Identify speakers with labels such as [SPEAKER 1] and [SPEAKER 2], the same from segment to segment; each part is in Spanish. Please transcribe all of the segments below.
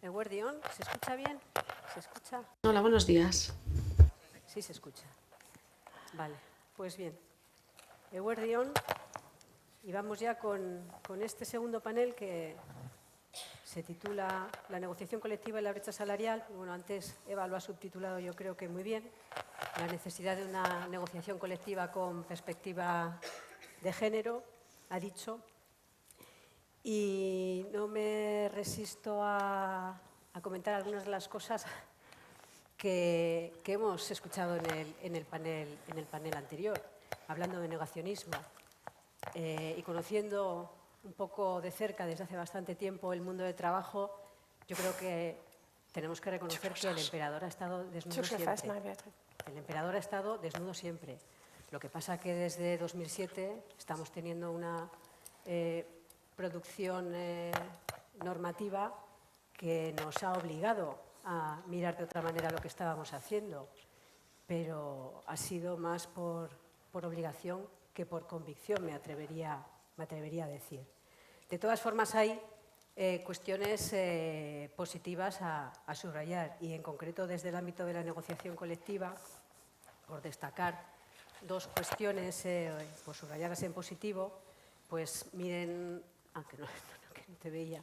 [SPEAKER 1] Eguerdión, ¿se escucha bien? ¿Se escucha?
[SPEAKER 2] Hola, buenos días.
[SPEAKER 1] Sí, se escucha. Vale, pues bien. Eguerdión, y vamos ya con este segundo panel que se titula La negociación colectiva y la brecha salarial. Bueno, antes Eva lo ha subtitulado yo creo que muy bien. La necesidad de una negociación colectiva con perspectiva de género, ha dicho. Y no me resisto a comentar algunas de las cosas que hemos escuchado en el panel anterior, hablando de negacionismo y conociendo un poco de cerca desde hace bastante tiempo el mundo del trabajo. Yo creo que tenemos que reconocer que el emperador ha estado desnudo siempre. El emperador ha estado desnudo siempre. Lo que pasa que desde 2007 estamos teniendo una producción normativa que nos ha obligado a mirar de otra manera lo que estábamos haciendo, pero ha sido más por obligación que por convicción, me atrevería a decir. De todas formas, hay cuestiones positivas a subrayar, y en concreto desde el ámbito de la negociación colectiva, por destacar dos cuestiones por subrayadas en positivo. Pues miren, aunque no te veía,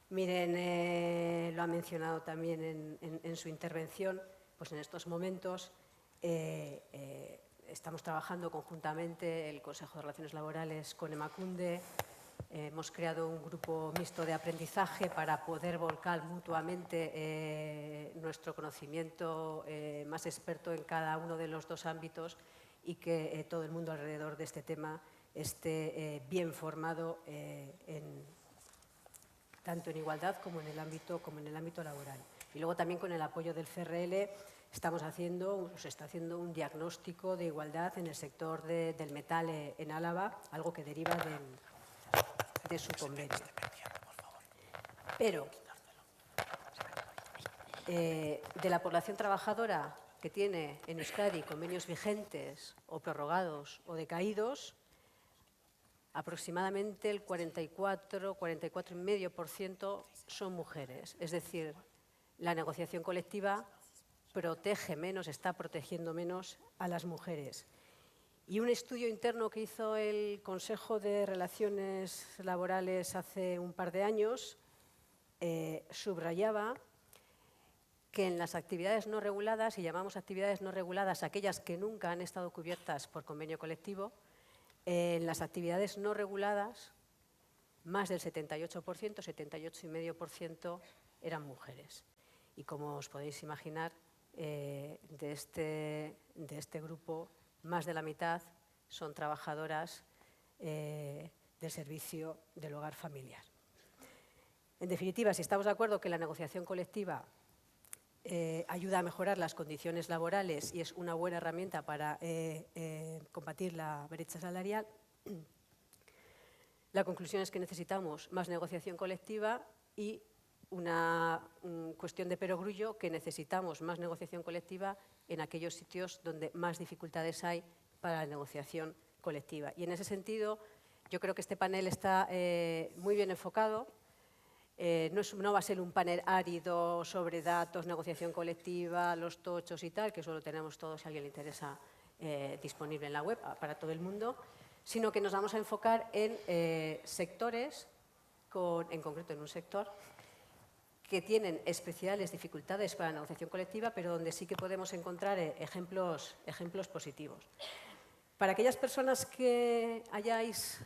[SPEAKER 1] miren, lo ha mencionado también en su intervención, pues en estos momentos estamos trabajando conjuntamente el Consejo de Relaciones Laborales con Emakunde. Hemos creado un grupo mixto de aprendizaje para poder volcar mutuamente nuestro conocimiento más experto en cada uno de los dos ámbitos, y que todo el mundo alrededor de este tema esté bien formado tanto en igualdad como en el ámbito laboral. Y luego también con el apoyo del CRL se está haciendo un diagnóstico de igualdad en el sector del metal en Álava, algo que deriva de su convenio. Pero de la población trabajadora que tiene en Euskadi convenios vigentes o prorrogados o decaídos, aproximadamente el 44,5% son mujeres. Es decir, la negociación colectiva protege menos, está protegiendo menos a las mujeres. Y un estudio interno que hizo el Consejo de Relaciones Laborales hace un par de años subrayaba que en las actividades no reguladas, y llamamos actividades no reguladas aquellas que nunca han estado cubiertas por convenio colectivo, en las actividades no reguladas más del 78%, 78,5% eran mujeres. Y como os podéis imaginar, de este grupo, más de la mitad son trabajadoras del servicio del hogar familiar. En definitiva, si estamos de acuerdo que la negociación colectiva ayuda a mejorar las condiciones laborales y es una buena herramienta para combatir la brecha salarial, la conclusión es que necesitamos más negociación colectiva, y una cuestión de perogrullo, que necesitamos más negociación colectiva en aquellos sitios donde más dificultades hay para la negociación colectiva. Y en ese sentido, yo creo que este panel está muy bien enfocado. No va a ser un panel árido sobre datos, negociación colectiva, los tochos y tal, que eso lo tenemos todos si a alguien le interesa disponible en la web para todo el mundo, sino que nos vamos a enfocar en sectores, en concreto en un sector, que tienen especiales dificultades para la negociación colectiva, pero donde sí que podemos encontrar ejemplos positivos. Para aquellas personas que hayáis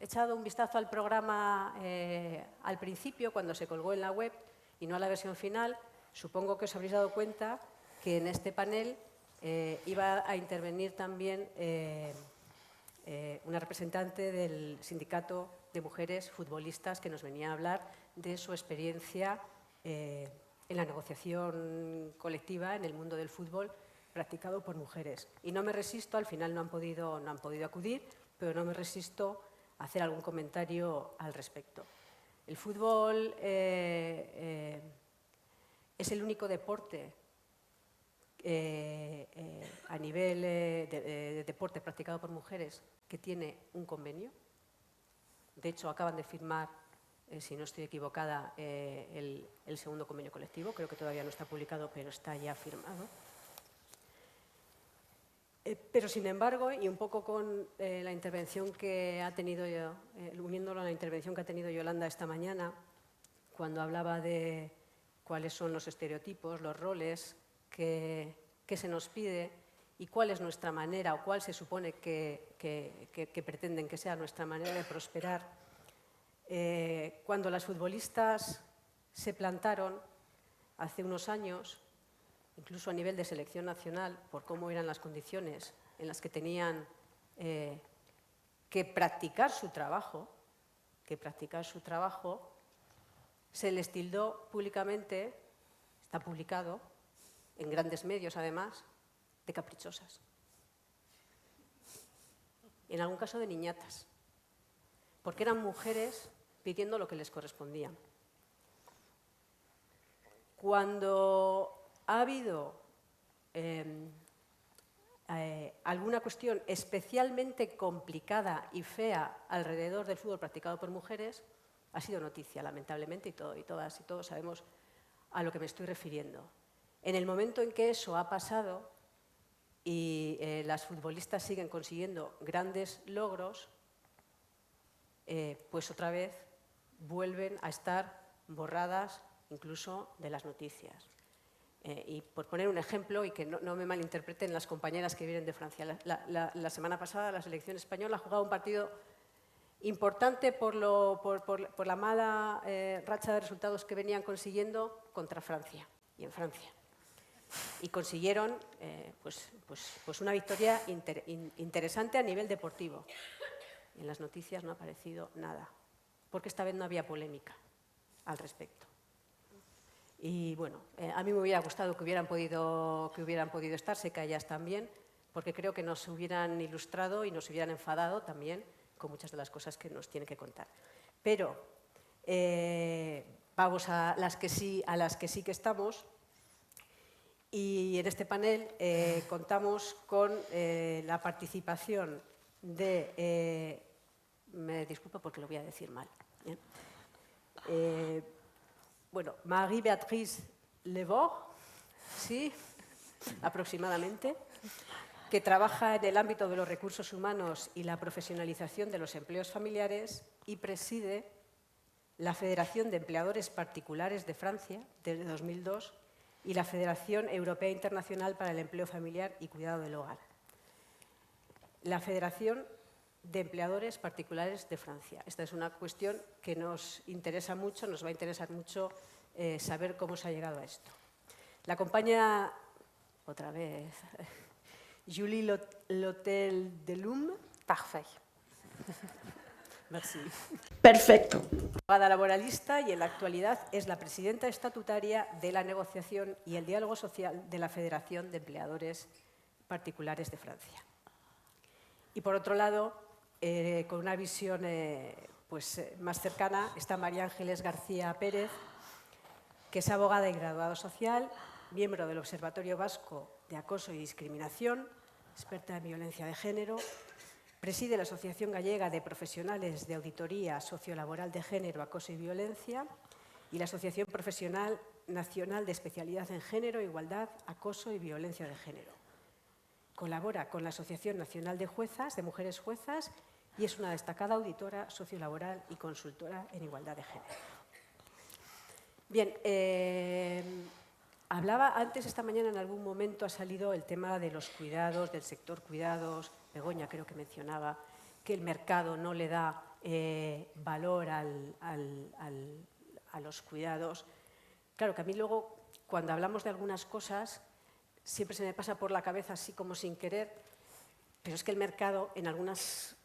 [SPEAKER 1] echado un vistazo al programa al principio, cuando se colgó en la web, y no a la versión final, supongo que os habréis dado cuenta que en este panel iba a intervenir también una representante del Sindicato de Mujeres Futbolistas, que nos venía a hablar de su experiencia en la negociación colectiva en el mundo del fútbol practicado por mujeres. Y no me resisto, al final no han podido acudir, pero no me resisto a hacer algún comentario al respecto. El fútbol es el único deporte a nivel de deporte practicado por mujeres que tiene un convenio. De hecho, acaban de firmar si no estoy equivocada, el segundo convenio colectivo. Creo que todavía no está publicado, pero está ya firmado. Pero, sin embargo, y un poco con la intervención que ha tenido, uniéndolo a la intervención que ha tenido Yolanda esta mañana, cuando hablaba de cuáles son los estereotipos, los roles que se nos pide y cuál es nuestra manera o cuál se supone que pretenden que sea nuestra manera de prosperar. Cuando las futbolistas se plantaron hace unos años, incluso a nivel de selección nacional, por cómo eran las condiciones en las que tenían que practicar su trabajo, se les tildó públicamente, está publicado, en grandes medios además, de caprichosas. En algún caso de niñatas, porque eran mujeres pidiendo lo que les correspondía. Cuando ha habido alguna cuestión especialmente complicada y fea alrededor del fútbol practicado por mujeres, ha sido noticia, lamentablemente, y todas y todos sabemos a lo que me estoy refiriendo. En el momento en que eso ha pasado y las futbolistas siguen consiguiendo grandes logros, pues otra vez vuelven a estar borradas incluso de las noticias. Y por poner un ejemplo, y que no me malinterpreten las compañeras que vienen de Francia, la semana pasada la selección española ha jugado un partido importante por la mala racha de resultados que venían consiguiendo contra Francia y en Francia. Y consiguieron pues una victoria interesante a nivel deportivo. En las noticias no ha aparecido nada, porque esta vez no había polémica al respecto. Y bueno, a mí me hubiera gustado que hubieran podido estar, sé que a ellas también, porque creo que nos hubieran ilustrado y nos hubieran enfadado también con muchas de las cosas que nos tienen que contar. Pero vamos a las que sí que estamos. Y en este panel contamos con la participación de... me disculpo porque lo voy a decir mal. Bueno, Marie-Béatrice Levort, sí, aproximadamente, que trabaja en el ámbito de los recursos humanos y la profesionalización de los empleos familiares y preside la Federación de Empleadores Particulares de Francia desde 2002 y la Federación Europea Internacional para el Empleo Familiar y Cuidado del Hogar. La Federación de Empleadores Particulares de Francia. Esta es una cuestión que nos interesa mucho, nos va a interesar mucho saber cómo se ha llegado a esto. La acompaña, otra vez, Julie Lotel-Delum.
[SPEAKER 2] Parfait.
[SPEAKER 1] Merci.
[SPEAKER 2] Perfecto.
[SPEAKER 1] Abogada laboralista y en la actualidad es la presidenta estatutaria de la negociación y el diálogo social de la Federación de Empleadores Particulares de Francia. Y por otro lado, con una visión más cercana, está María Ángeles García Pérez, que es abogada y graduado social, miembro del Observatorio Vasco de Acoso y Discriminación, experta en violencia de género, preside la Asociación Gallega de Profesionales de Auditoría Sociolaboral de Género, Acoso y Violencia y la Asociación Profesional Nacional de Especialidad en Género, Igualdad, Acoso y Violencia de Género. Colabora con la Asociación Nacional de Juezas, de Mujeres Juezas, y es una destacada auditora sociolaboral y consultora en igualdad de género. Bien, hablaba antes, esta mañana en algún momento ha salido el tema de los cuidados, del sector cuidados. Begoña creo que mencionaba que el mercado no le da valor a los cuidados. Claro que a mí luego, cuando hablamos de algunas cosas, siempre se me pasa por la cabeza así como sin querer, pero es que el mercado en algunas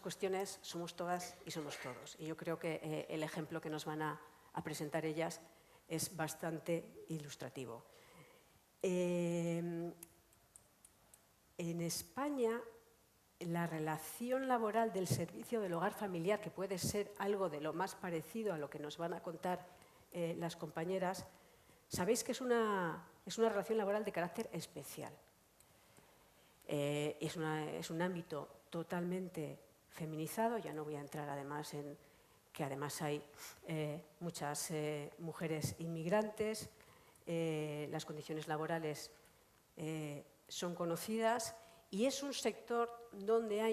[SPEAKER 1] cuestiones somos todas y somos todos. Y yo creo que el ejemplo que nos van a presentar ellas es bastante ilustrativo. En España, la relación laboral del servicio del hogar familiar, que puede ser algo de lo más parecido a lo que nos van a contar las compañeras, sabéis que es una relación laboral de carácter especial. Es un ámbito totalmente feminizado, ya no voy a entrar además que además hay muchas mujeres inmigrantes, las condiciones laborales son conocidas y es un sector donde ha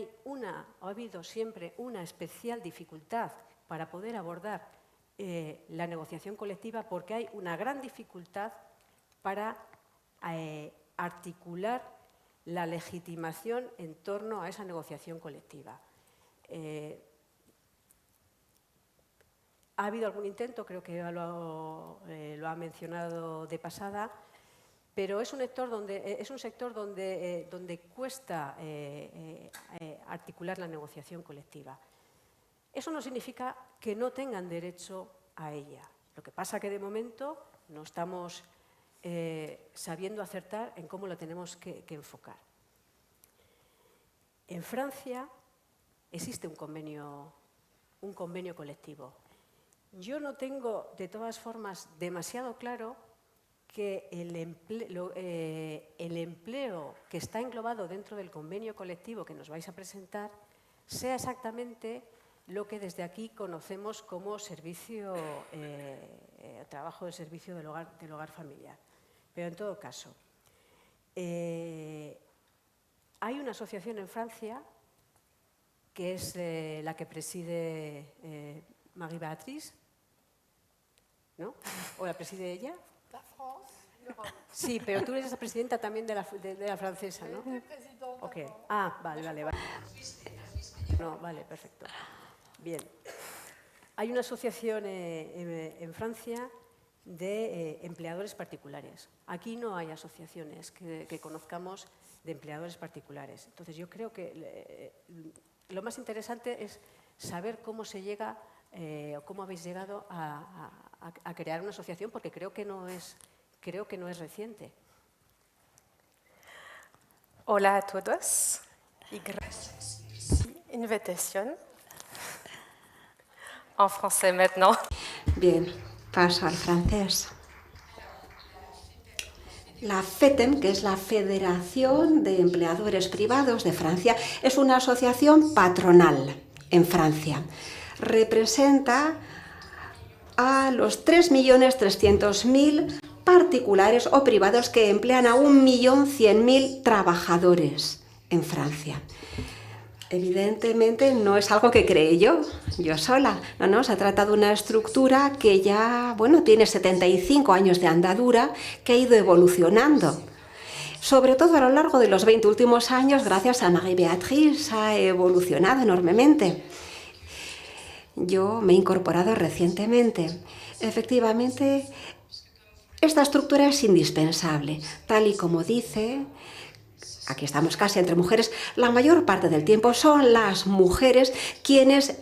[SPEAKER 1] habido siempre una especial dificultad para poder abordar la negociación colectiva, porque hay una gran dificultad para articular la legitimación en torno a esa negociación colectiva. Ha habido algún intento, creo que lo ha mencionado de pasada, pero es un sector donde cuesta articular la negociación colectiva. Eso no significa que no tengan derecho a ella. Lo que pasa es que de momento no estamos sabiendo acertar en cómo lo tenemos que enfocar. En Francia existe un convenio colectivo. Yo no tengo, de todas formas, demasiado claro que el empleo que está englobado dentro del convenio colectivo que nos vais a presentar sea exactamente lo que desde aquí conocemos como trabajo de servicio del hogar familiar. Pero en todo caso, hay una asociación en Francia que es la que preside Marie-Béatrice, ¿no? ¿O la preside ella? Sí, pero tú eres la presidenta también de la francesa, ¿no? Okay. Ah, vale. No, vale, perfecto. Bien. Hay una asociación en Francia de empleadores particulares. Aquí no hay asociaciones que conozcamos de empleadores particulares. Entonces, yo creo que lo más interesante es saber cómo se llega o cómo habéis llegado a crear una asociación, porque creo que no es reciente.
[SPEAKER 2] Hola a todos y gracias por la invitación. En français maintenant.
[SPEAKER 3] Bien, paso al francés. La FETEM, que es la Federación de Empleadores Privados de Francia, es una asociación patronal en Francia. Representa a los 3.300.000 particulares o privados que emplean a 1.100.000 trabajadores en Francia. Evidentemente no es algo que creé yo sola. No, se trata de una estructura que ya, tiene 75 años de andadura, que ha ido evolucionando. Sobre todo a lo largo de los 20 últimos años, gracias a Marie-Béatrice, ha evolucionado enormemente. Yo me he incorporado recientemente. Efectivamente, esta estructura es indispensable, tal y como dice. Aquí estamos casi entre mujeres, la mayor parte del tiempo son las mujeres quienes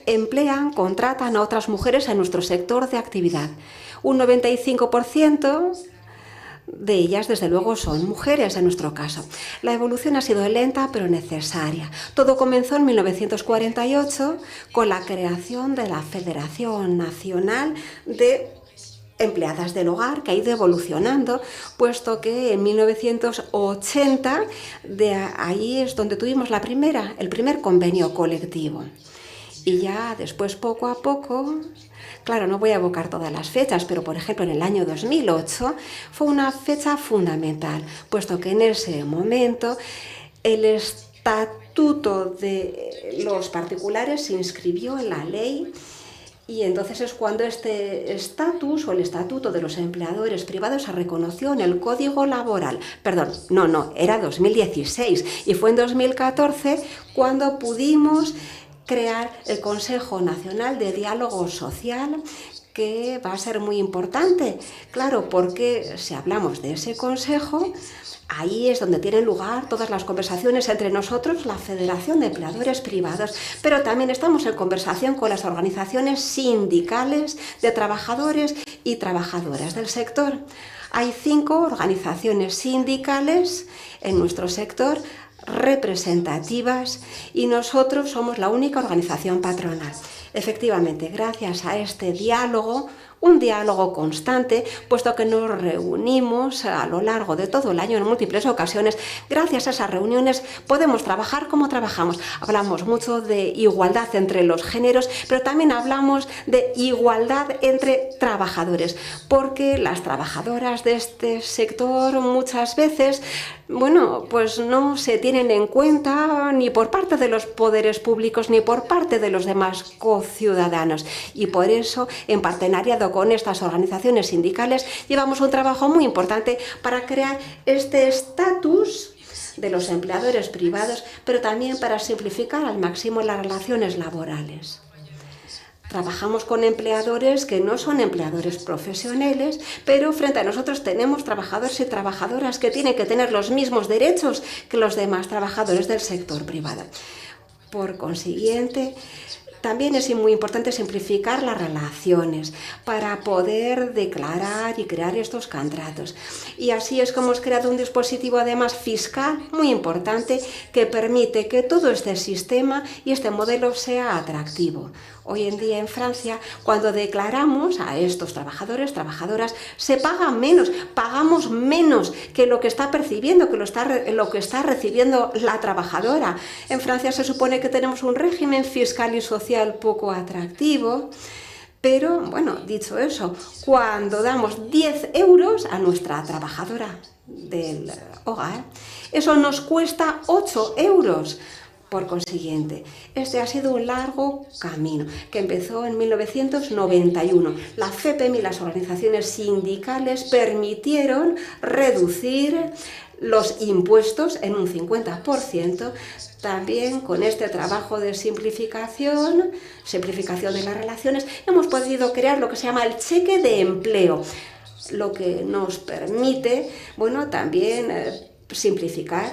[SPEAKER 3] contratan a otras mujeres en nuestro sector de actividad. Un 95% de ellas, desde luego, son mujeres en nuestro caso. La evolución ha sido lenta, pero necesaria. Todo comenzó en 1948 con la creación de la Federación Nacional de Empleadas del Hogar, que ha ido evolucionando, puesto que en 1980 de ahí es donde tuvimos el primer convenio colectivo. Y ya después, poco a poco, claro, no voy a evocar todas las fechas, pero por ejemplo en el año 2008 fue una fecha fundamental, puesto que en ese momento el estatuto de los particulares se inscribió en la ley. Y entonces es cuando este estatus o el estatuto de los empleadores privados se reconoció en el Código Laboral. Perdón, no, era 2016 y fue en 2014 cuando pudimos crear el Consejo Nacional de Diálogo Social, que va a ser muy importante. Claro, porque si hablamos de ese consejo, ahí es donde tienen lugar todas las conversaciones entre nosotros, la Federación de Empleadores Privados, pero también estamos en conversación con las organizaciones sindicales de trabajadores y trabajadoras del sector. Hay 5 organizaciones sindicales en nuestro sector representativas y nosotros somos la única organización patronal. Efectivamente, gracias a este diálogo un diálogo constante, puesto que nos reunimos a lo largo de todo el año en múltiples ocasiones. Gracias a esas reuniones podemos trabajar como trabajamos. Hablamos mucho de igualdad entre los géneros, pero también hablamos de igualdad entre trabajadores, porque las trabajadoras de este sector muchas veces, bueno, pues no se tienen en cuenta ni por parte de los poderes públicos ni por parte de los demás conciudadanos. Y por eso, en partenariado con estas organizaciones sindicales, llevamos un trabajo muy importante para crear este estatus de los empleadores privados, pero también para simplificar al máximo las relaciones laborales. Trabajamos con empleadores que no son empleadores profesionales, pero frente a nosotros tenemos trabajadores y trabajadoras que tienen que tener los mismos derechos que los demás trabajadores del sector privado. Por consiguiente, también es muy importante simplificar las relaciones para poder declarar y crear estos contratos. Y así es como hemos creado un dispositivo además fiscal muy importante que permite que todo este sistema y este modelo sea atractivo. Hoy en día en Francia, cuando declaramos a estos trabajadores, trabajadoras, se paga menos, pagamos menos que lo que está percibiendo, que lo que está recibiendo la trabajadora. En Francia se supone que tenemos un régimen fiscal y social poco atractivo, pero, bueno, dicho eso, cuando damos 10 euros a nuestra trabajadora del hogar, eso nos cuesta 8 euros. Por consiguiente, este ha sido un largo camino que empezó en 1991. La FEPEM y las organizaciones sindicales permitieron reducir los impuestos en un 50%, también con este trabajo de simplificación de las relaciones, hemos podido crear lo que se llama el cheque de empleo, lo que nos permite, bueno, también simplificar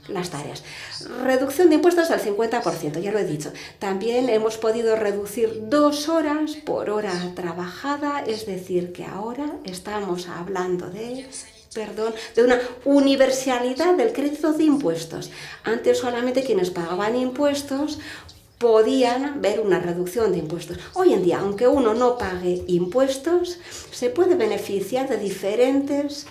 [SPEAKER 3] las tareas. Reducción de impuestos al 50%, ya lo he dicho. También hemos podido reducir 2 horas por hora trabajada, es decir, que ahora estamos hablando de una universalidad del crédito de impuestos. Antes solamente quienes pagaban impuestos podían ver una reducción de impuestos. Hoy en día, aunque uno no pague impuestos, se puede beneficiar de diferentes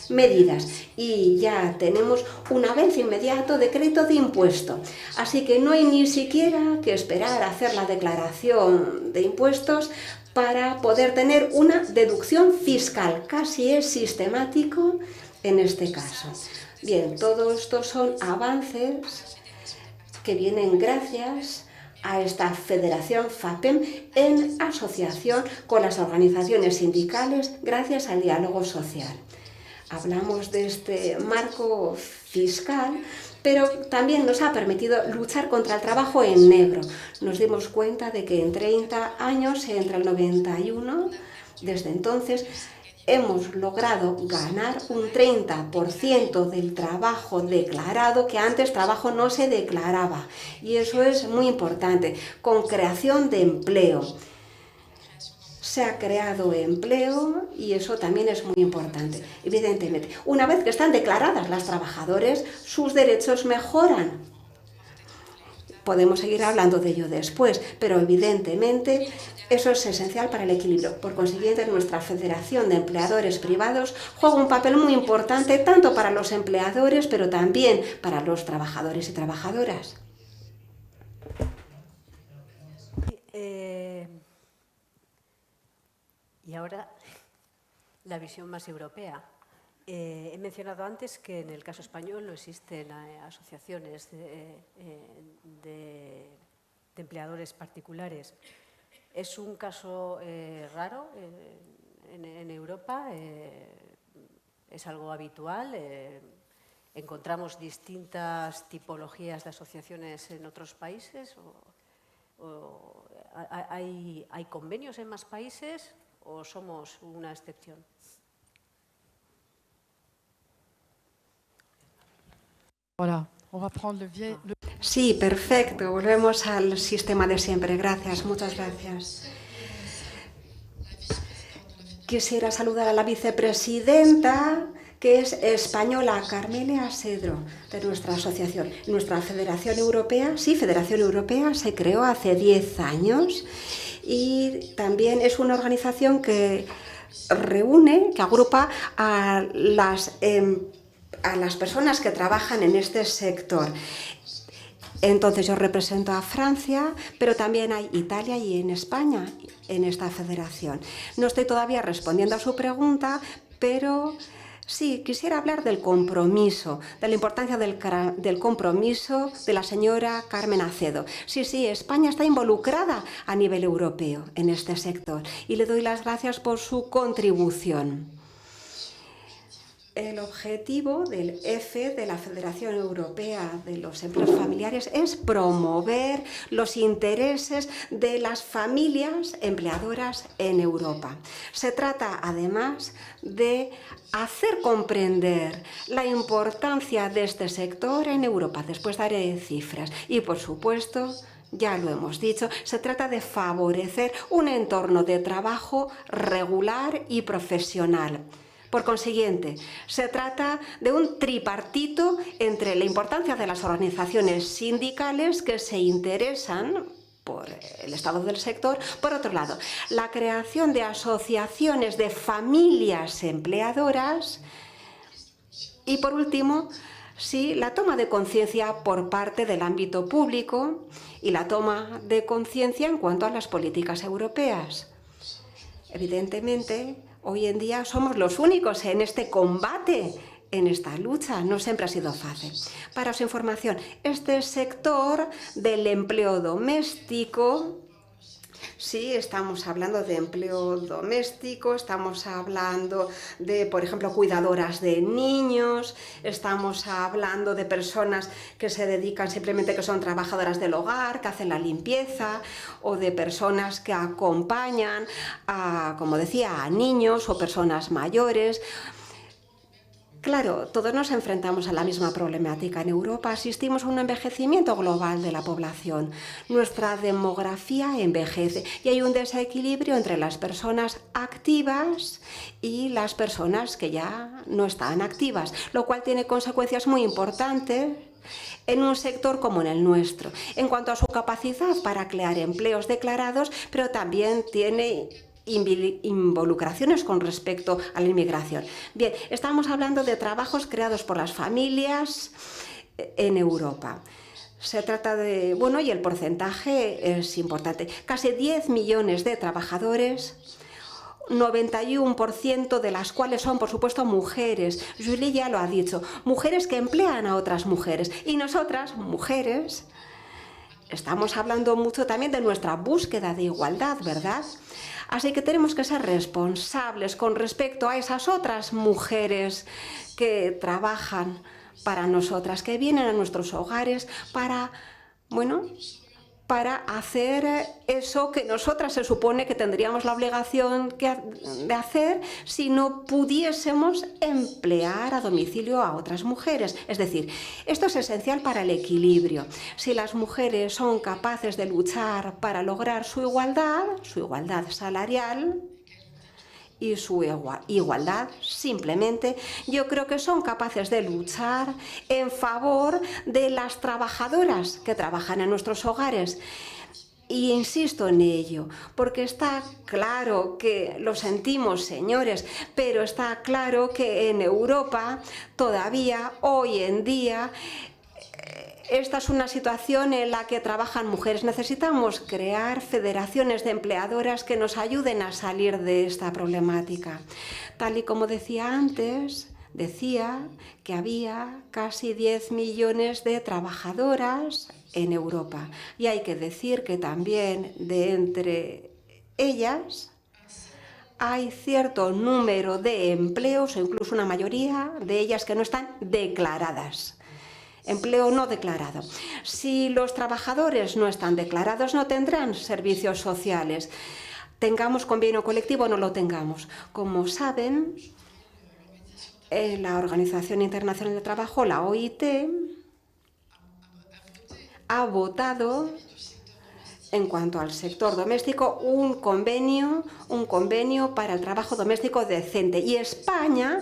[SPEAKER 3] medidas y ya tenemos un avance inmediato de crédito de impuesto. Así que no hay ni siquiera que esperar a hacer la declaración de impuestos para poder tener una deducción fiscal. Casi es sistemático en este caso. Bien, todo esto son avances que vienen gracias a esta federación FAPEM en asociación con las organizaciones sindicales, gracias al diálogo social. Hablamos de este marco fiscal, pero también nos ha permitido luchar contra el trabajo en negro. Nos dimos cuenta de que en 30 años, entre el 91, desde entonces, hemos logrado ganar un 30% del trabajo declarado, que antes trabajo no se declaraba. Y eso es muy importante, con creación de empleo. Se ha creado empleo y eso también es muy importante. Evidentemente, una vez que están declaradas las trabajadoras, sus derechos mejoran. Podemos seguir hablando de ello después, pero evidentemente eso es esencial para el equilibrio. Por consiguiente, nuestra Federación de Empleadores Privados juega un papel muy importante tanto para los empleadores, pero también para los trabajadores y trabajadoras.
[SPEAKER 1] Y ahora, la visión más europea. He mencionado antes que en el caso español no existen asociaciones de empleadores particulares. Es un caso raro en Europa, es algo habitual. Encontramos distintas tipologías de asociaciones en otros países. ¿Hay convenios en más países o somos una excepción?
[SPEAKER 3] Sí, perfecto. Volvemos al sistema de siempre. Gracias, muchas gracias. Quisiera saludar a la vicepresidenta, que es española, Carmele Asedro, de nuestra asociación. Nuestra Federación Europea, sí, Federación Europea, se creó hace 10 años y también es una organización que reúne, que agrupa a las personas que trabajan en este sector. Entonces yo represento a Francia, pero también hay Italia y en España en esta federación. No estoy todavía respondiendo a su pregunta, pero sí, quisiera hablar del compromiso, de la importancia del compromiso de la señora Carmen Acedo. Sí, España está involucrada a nivel europeo en este sector y le doy las gracias por su contribución. El objetivo del EFE, de la Federación Europea de los Empleos Familiares, es promover los intereses de las familias empleadoras en Europa. Se trata, además, de hacer comprender la importancia de este sector en Europa. Después daré cifras. Y, por supuesto, ya lo hemos dicho, se trata de favorecer un entorno de trabajo regular y profesional. Por consiguiente, se trata de un tripartito entre la importancia de las organizaciones sindicales que se interesan por el estado del sector, por otro lado, la creación de asociaciones de familias empleadoras y, por último, sí, la toma de conciencia por parte del ámbito público y la toma de conciencia en cuanto a las políticas europeas. Evidentemente, hoy en día somos los únicos en este combate, en esta lucha. No siempre ha sido fácil. Para su información, este sector del empleo doméstico, sí, estamos hablando de empleo doméstico, estamos hablando de, por ejemplo, cuidadoras de niños, estamos hablando de personas que se dedican simplemente, que son trabajadoras del hogar, que hacen la limpieza, o de personas que acompañan a, como decía, a niños o personas mayores. Claro, todos nos enfrentamos a la misma problemática. En Europa asistimos a un envejecimiento global de la población. Nuestra demografía envejece y hay un desequilibrio entre las personas activas y las personas que ya no están activas, lo cual tiene consecuencias muy importantes en un sector como en el nuestro, en cuanto a su capacidad para crear empleos declarados, pero también tiene involucraciones con respecto a la inmigración. Bien, estamos hablando de trabajos creados por las familias en Europa. Se trata de, bueno, y el porcentaje es importante. Casi 10 millones de trabajadores, 91% de las cuales son, por supuesto, mujeres. Julie ya lo ha dicho, mujeres que emplean a otras mujeres. Y nosotras, mujeres, estamos hablando mucho también de nuestra búsqueda de igualdad, ¿verdad? Así que tenemos que ser responsables con respecto a esas otras mujeres que trabajan para nosotras, que vienen a nuestros hogares para, bueno, para hacer eso que nosotras se supone que tendríamos la obligación de hacer si no pudiésemos emplear a domicilio a otras mujeres. Es decir, esto es esencial para el equilibrio. Si las mujeres son capaces de luchar para lograr su igualdad salarial y su igualdad, simplemente, yo creo que son capaces de luchar en favor de las trabajadoras que trabajan en nuestros hogares. Y insisto en ello, porque está claro que lo sentimos, señores, pero está claro que en Europa todavía, hoy en día, esta es una situación en la que trabajan mujeres. Necesitamos crear federaciones de empleadoras que nos ayuden a salir de esta problemática. Tal y como decía antes, decía que había casi 10 millones de trabajadoras en Europa. Y hay que decir que también de entre ellas hay cierto número de empleos, o incluso una mayoría de ellas que no están declaradas. Empleo no declarado. Si los trabajadores no están declarados, no tendrán servicios sociales. Tengamos convenio colectivo o no lo tengamos. Como saben, la Organización Internacional del Trabajo, la OIT, ha votado en cuanto al sector doméstico un convenio para el trabajo doméstico decente. Y España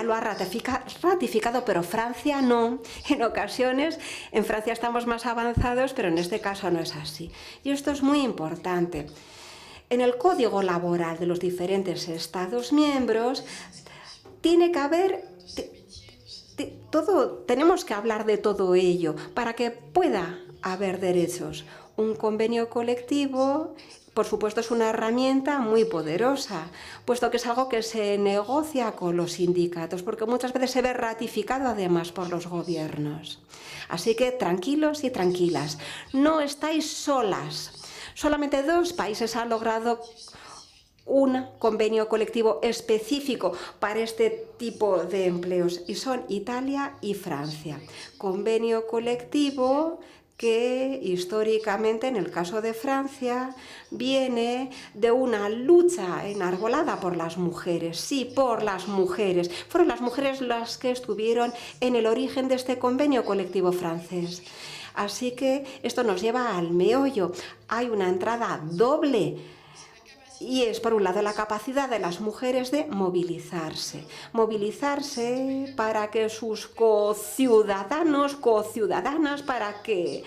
[SPEAKER 3] lo ha ratificado, pero Francia no. En ocasiones, en Francia estamos más avanzados, pero en este caso no es así. Y esto es muy importante. En el código laboral de los diferentes Estados miembros tiene que haber todo, tenemos que hablar de todo ello para que pueda haber derechos. Un convenio colectivo, por supuesto, es una herramienta muy poderosa, puesto que es algo que se negocia con los sindicatos, porque muchas veces se ve ratificado además por los gobiernos. Así que tranquilos y tranquilas, no estáis solas. Solamente 2 países han logrado un convenio colectivo específico para este tipo de empleos y son Italia y Francia. Convenio colectivo que históricamente, en el caso de Francia, viene de una lucha enarbolada por las mujeres. Sí, por las mujeres. Fueron las mujeres las que estuvieron en el origen de este convenio colectivo francés. Así que esto nos lleva al meollo. Hay una entrada doble. Y es, por un lado, la capacidad de las mujeres de movilizarse para que sus cociudadanos, cociudadanas, para que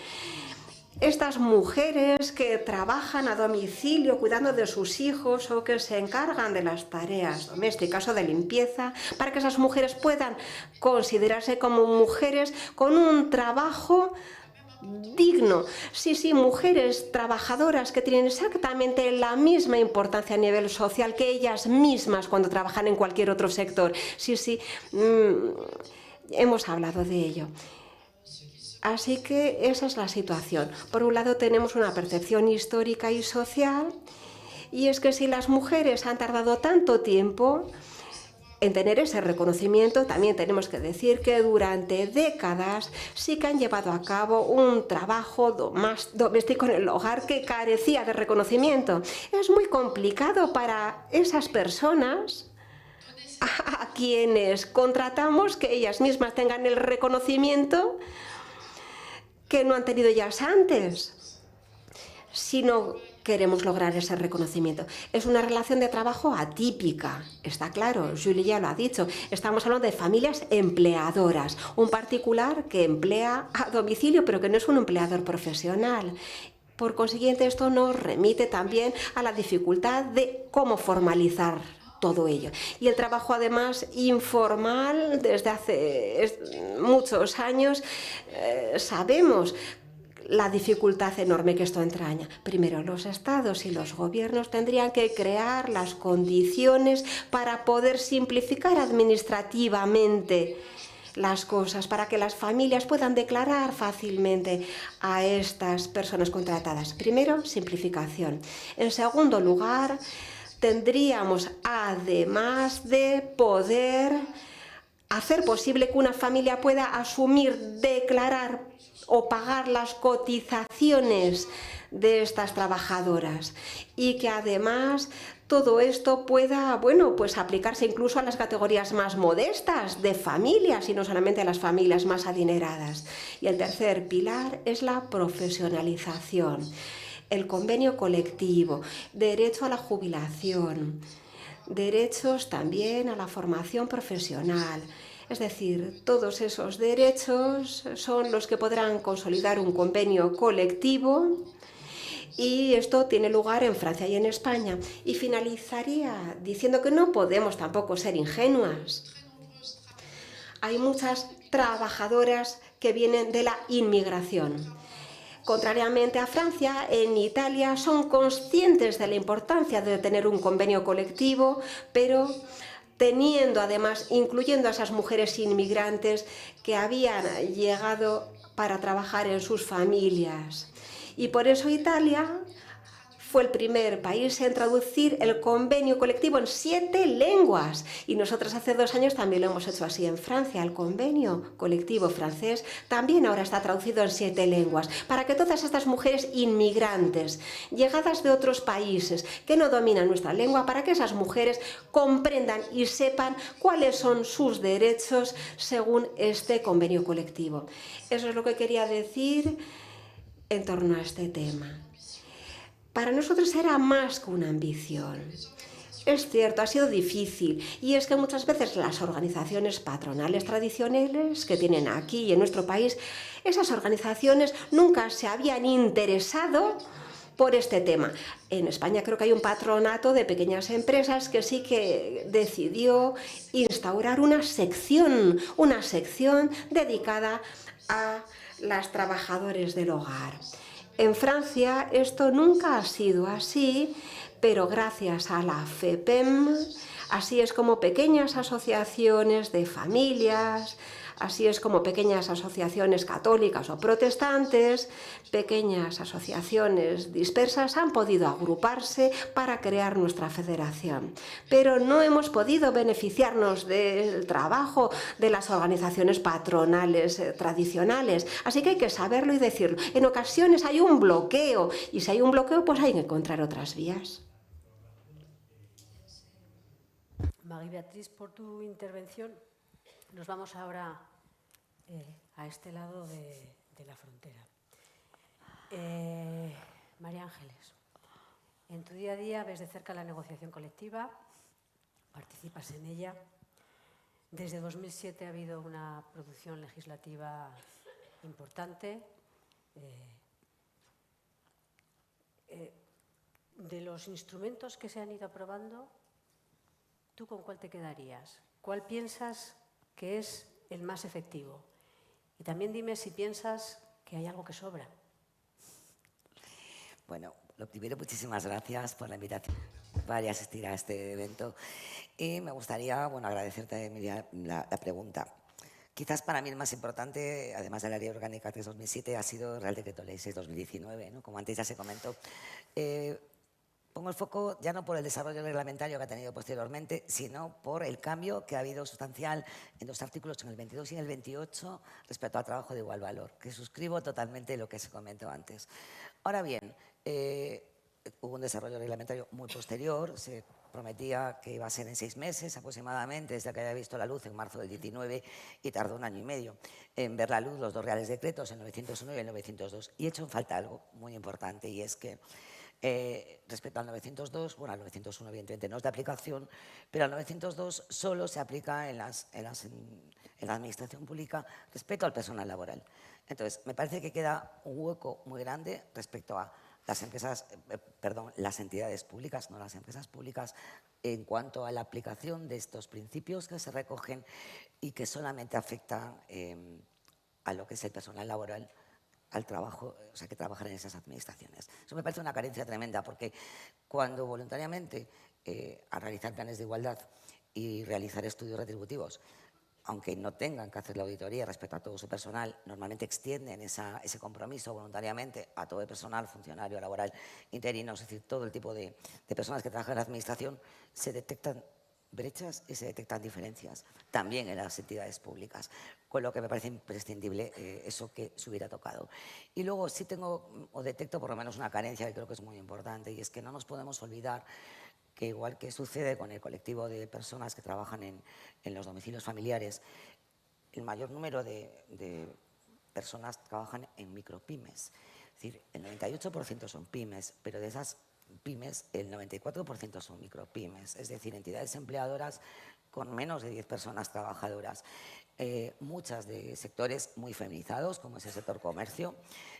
[SPEAKER 3] estas mujeres que trabajan a domicilio cuidando de sus hijos o que se encargan de las tareas domésticas o de limpieza, para que esas mujeres puedan considerarse como mujeres con un trabajo digno. Sí, sí, mujeres trabajadoras que tienen exactamente la misma importancia a nivel social que ellas mismas cuando trabajan en cualquier otro sector. Sí, sí, hemos hablado de ello. Así que esa es la situación. Por un lado tenemos una percepción histórica y social, y es que si las mujeres han tardado tanto tiempo en tener ese reconocimiento, también tenemos que decir que durante décadas sí que han llevado a cabo un trabajo más doméstico en el hogar que carecía de reconocimiento. Es muy complicado para esas personas a quienes contratamos que ellas mismas tengan el reconocimiento que no han tenido ellas antes. Si no queremos lograr ese reconocimiento. Es una relación de trabajo atípica, está claro, Julie ya lo ha dicho. Estamos hablando de familias empleadoras, un particular que emplea a domicilio pero que no es un empleador profesional. Por consiguiente, esto nos remite también a la dificultad de cómo formalizar todo ello. Y el trabajo, además, informal, desde hace muchos años, sabemos la dificultad enorme que esto entraña. Primero, los estados y los gobiernos tendrían que crear las condiciones para poder simplificar administrativamente las cosas, para que las familias puedan declarar fácilmente a estas personas contratadas. Primero, simplificación. En segundo lugar, tendríamos, además de poder hacer posible que una familia pueda asumir, declarar o pagar las cotizaciones de estas trabajadoras y que además todo esto pueda, bueno, pues aplicarse incluso a las categorías más modestas de familias y no solamente a las familias más adineradas. Y el tercer pilar es la profesionalización, el convenio colectivo, derecho a la jubilación, derechos también a la formación profesional. Es decir, todos esos derechos son los que podrán consolidar un convenio colectivo y esto tiene lugar en Francia y en España. Y finalizaría diciendo que no podemos tampoco ser ingenuas. Hay muchas trabajadoras que vienen de la inmigración. Contrariamente a Francia, en Italia son conscientes de la importancia de tener un convenio colectivo, pero teniendo además, incluyendo a esas mujeres inmigrantes que habían llegado para trabajar en sus familias. Y por eso Italia fue el primer país en traducir el convenio colectivo en 7 lenguas. Y nosotros hace 2 años también lo hemos hecho así en Francia. El convenio colectivo francés también ahora está traducido en 7 lenguas, para que todas estas mujeres inmigrantes, llegadas de otros países, que no dominan nuestra lengua, para que esas mujeres comprendan y sepan cuáles son sus derechos según este convenio colectivo. Eso es lo que quería decir en torno a este tema. Para nosotros era más que una ambición. Es cierto, ha sido difícil, y es que muchas veces las organizaciones patronales tradicionales que tienen aquí y en nuestro país, esas organizaciones nunca se habían interesado por este tema. En España creo que hay un patronato de pequeñas empresas que sí que decidió instaurar una sección dedicada a las trabajadoras del hogar. En Francia esto nunca ha sido así, pero gracias a la FEPEM, así es como pequeñas asociaciones de familias, así es como pequeñas asociaciones católicas o protestantes, pequeñas asociaciones dispersas han podido agruparse para crear nuestra federación. Pero no hemos podido beneficiarnos del trabajo de las organizaciones patronales tradicionales. Así que hay que saberlo y decirlo. En ocasiones hay un bloqueo y si hay un bloqueo pues hay que encontrar otras vías.
[SPEAKER 1] María Beatriz, por tu intervención. Nos vamos ahora a este lado de la frontera. María Ángeles, en tu día a día ves de cerca la negociación colectiva, participas en ella. Desde 2007 ha habido una producción legislativa importante. De los instrumentos que se han ido aprobando, ¿tú con cuál te quedarías? ¿Cuál piensas que es el más efectivo? Y también dime si piensas que hay algo que sobra.
[SPEAKER 4] Bueno, lo primero, muchísimas gracias por la invitación para asistir a este evento. Y me gustaría, bueno, agradecerte, Emilia, la pregunta. Quizás para mí el más importante, además de la Ley Orgánica 3/2007, ha sido el Real Decreto Ley 6/2019, ¿no? Como antes ya se comentó. Pongo el foco ya no por el desarrollo reglamentario que ha tenido posteriormente, sino por el cambio que ha habido sustancial en los artículos, en el 22 y en el 28, respecto al trabajo de igual valor, que suscribo totalmente lo que se comentó antes. Ahora bien, hubo un desarrollo reglamentario muy posterior, se prometía que iba a ser en 6 meses aproximadamente, desde que haya visto la luz en marzo del 19, y tardó 1 año y medio en ver la luz los 2 reales decretos, el 901 y el 902. Y he hecho en falta algo muy importante, y es que respecto al 902, bueno, al 901 evidentemente no es de aplicación, pero al 902 solo se aplica en la administración pública respecto al personal laboral. Entonces, me parece que queda un hueco muy grande respecto a las empresas, las entidades públicas, no las empresas públicas, en cuanto a la aplicación de estos principios que se recogen y que solamente afectan a lo que es el personal laboral, al trabajo, o sea, que trabajan en esas administraciones. Eso me parece una carencia tremenda, porque cuando voluntariamente a realizar planes de igualdad y realizar estudios retributivos, aunque no tengan que hacer la auditoría respecto a todo su personal, normalmente extienden ese compromiso voluntariamente a todo el personal, funcionario, laboral, interino, es decir, todo el tipo de personas que trabajan en la administración, se detectan brechas y se detectan diferencias también en las entidades públicas, con lo que me parece imprescindible eso que se hubiera tocado. Y luego sí tengo o detecto por lo menos una carencia que creo que es muy importante, y es que no nos podemos olvidar que, igual que sucede con el colectivo de personas que trabajan en los domicilios familiares, el mayor número de personas trabajan en micropymes. Es decir, el 98% son pymes, pero de esas pymes el 94% son micropymes, es decir, entidades empleadoras con menos de 10 personas trabajadoras. Muchas de sectores muy feminizados, como es el sector comercio,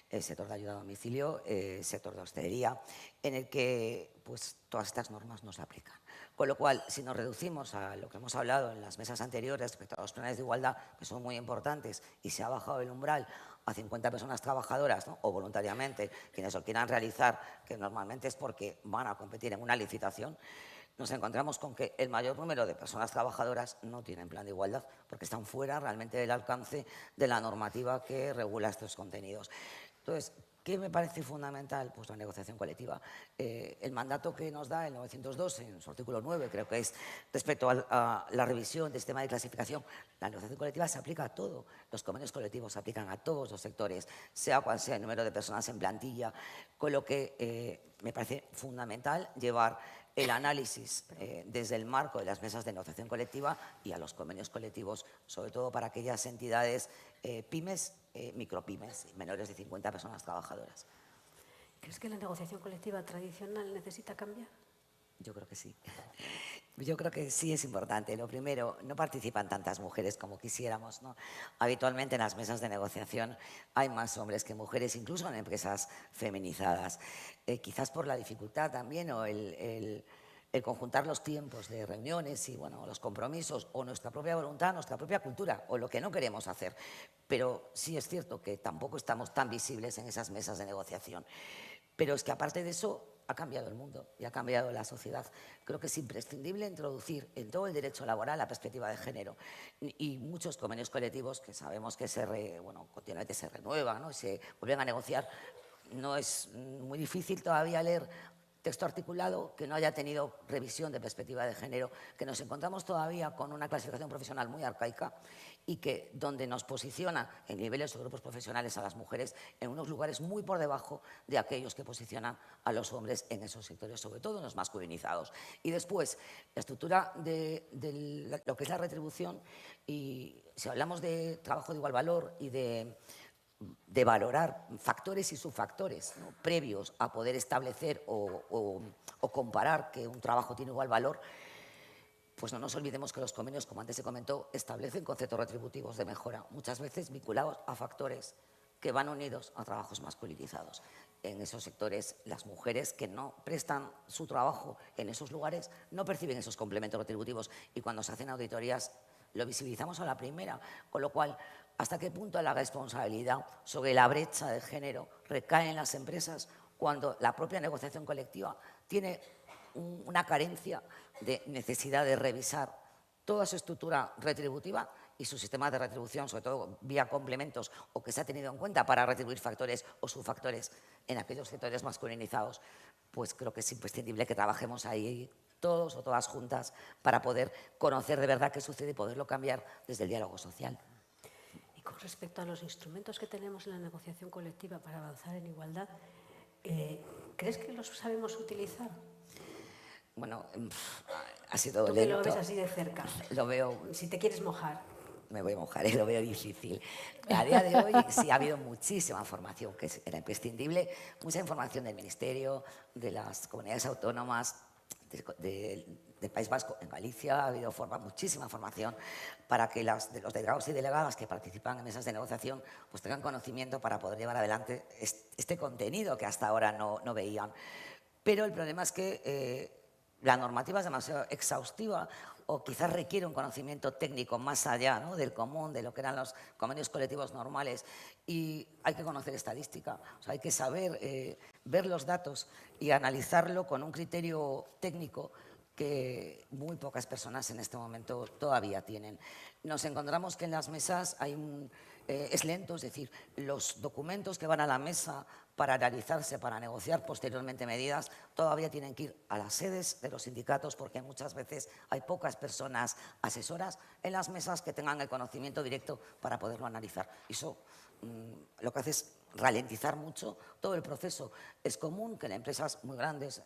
[SPEAKER 4] el sector de ayuda a domicilio, el sector de hostelería, en el que pues, todas estas normas no se aplican. Con lo cual, si nos reducimos a lo que hemos hablado en las mesas anteriores respecto a los planes de igualdad, que son muy importantes, y se ha bajado el umbral a 50 personas trabajadoras, ¿no? O voluntariamente, quienes lo quieran realizar, que normalmente es porque van a competir en una licitación, nos encontramos con que el mayor número de personas trabajadoras no tienen plan de igualdad, porque están fuera realmente del alcance de la normativa que regula estos contenidos. Entonces, ¿qué me parece fundamental? Pues la negociación colectiva. El mandato que nos da el 902 en su artículo 9, creo que es respecto a la revisión del sistema de clasificación, la negociación colectiva se aplica a todo. Los convenios colectivos se aplican a todos los sectores, sea cual sea el número de personas en plantilla, con lo que me parece fundamental llevar el análisis desde el marco de las mesas de negociación colectiva y a los convenios colectivos, sobre todo para aquellas entidades pymes, micropymes, menores de 50 personas trabajadoras.
[SPEAKER 1] ¿Crees que la negociación colectiva tradicional necesita cambiar?
[SPEAKER 4] Yo creo que sí. Yo creo que sí es importante. Lo primero, no participan tantas mujeres como quisiéramos, ¿no? Habitualmente en las mesas de negociación hay más hombres que mujeres, incluso en empresas feminizadas. Quizás por la dificultad también o el conjuntar los tiempos de reuniones y bueno, los compromisos o nuestra propia voluntad, nuestra propia cultura o lo que no queremos hacer. Pero sí es cierto que tampoco estamos tan visibles en esas mesas de negociación. Pero es que aparte de eso ha cambiado el mundo y ha cambiado la sociedad. Creo que es imprescindible introducir en todo el derecho laboral la perspectiva de género y muchos convenios colectivos que sabemos que continuamente se renuevan, ¿no? Y se vuelven a negociar. No es muy difícil todavía leer texto articulado que no haya tenido revisión de perspectiva de género, que nos encontramos todavía con una clasificación profesional muy arcaica y que donde nos posiciona en niveles o grupos profesionales a las mujeres en unos lugares muy por debajo de aquellos que posicionan a los hombres en esos sectores, sobre todo en los masculinizados. Y después, la estructura de lo que es la retribución, y si hablamos de trabajo de igual valor y de valorar factores y subfactores, ¿no?, previos a poder establecer o comparar que un trabajo tiene igual valor, pues no nos olvidemos que los convenios, como antes se comentó, establecen conceptos retributivos de mejora, muchas veces vinculados a factores que van unidos a trabajos masculinizados. En esos sectores, las mujeres que no prestan su trabajo en esos lugares no perciben esos complementos retributivos y cuando se hacen auditorías lo visibilizamos a la primera, con lo cual, ¿hasta qué punto la responsabilidad sobre la brecha de género recae en las empresas cuando la propia negociación colectiva tiene una carencia de necesidad de revisar toda su estructura retributiva y su sistema de retribución, sobre todo vía complementos o que se ha tenido en cuenta para retribuir factores o subfactores en aquellos sectores masculinizados? Pues creo que es imprescindible que trabajemos ahí todos o todas juntas para poder conocer de verdad qué sucede y poderlo cambiar desde el diálogo social.
[SPEAKER 1] Y con respecto a los instrumentos que tenemos en la negociación colectiva para avanzar en igualdad, ¿crees que los sabemos utilizar?
[SPEAKER 4] Bueno, ha sido
[SPEAKER 1] Tú
[SPEAKER 4] lento.
[SPEAKER 1] que lo ves así de cerca.
[SPEAKER 4] Lo veo.
[SPEAKER 1] Si te quieres mojar.
[SPEAKER 4] Me voy a mojar, lo veo difícil. A día de hoy sí ha habido muchísima formación, que era imprescindible, mucha información del Ministerio, de las comunidades autónomas, del País Vasco, en Galicia ha habido muchísima formación para que los delegados y delegadas que participan en mesas de negociación pues tengan conocimiento para poder llevar adelante este contenido que hasta ahora no veían. Pero el problema es que la normativa es demasiado exhaustiva o quizás requiere un conocimiento técnico más allá, ¿no?, del común, de lo que eran los convenios colectivos normales, y hay que conocer estadística, o sea, hay que saber ver los datos y analizarlo con un criterio técnico que muy pocas personas en este momento todavía tienen. Nos encontramos que en las mesas es lento, es decir, los documentos que van a la mesa para analizarse, para negociar posteriormente medidas, todavía tienen que ir a las sedes de los sindicatos porque muchas veces hay pocas personas asesoras en las mesas que tengan el conocimiento directo para poderlo analizar. Eso lo que hace es ralentizar mucho todo el proceso. Es común que en empresas muy grandes,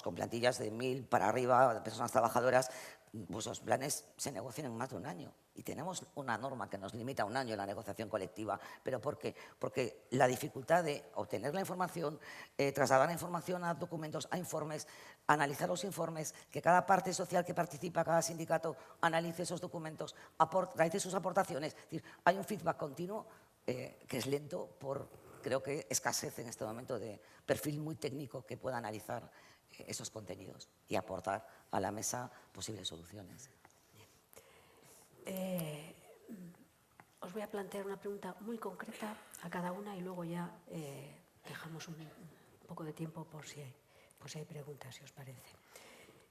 [SPEAKER 4] con plantillas de 1000 para arriba, de personas trabajadoras, pues los planes se negocian en más de un año. Y tenemos una norma que nos limita a un año en la negociación colectiva. ¿Pero por qué? Porque la dificultad de obtener la información, trasladar la información a documentos, a informes, analizar los informes, que cada parte social que participa, cada sindicato, analice esos documentos, realice sus aportaciones. Es decir, hay un feedback continuo que es lento por, creo que, escasez en este momento de perfil muy técnico que pueda analizar esos contenidos y aportar a la mesa posibles soluciones.
[SPEAKER 1] Os voy a plantear una pregunta muy concreta a cada una y luego ya dejamos un poco de tiempo por si hay preguntas, si os parece.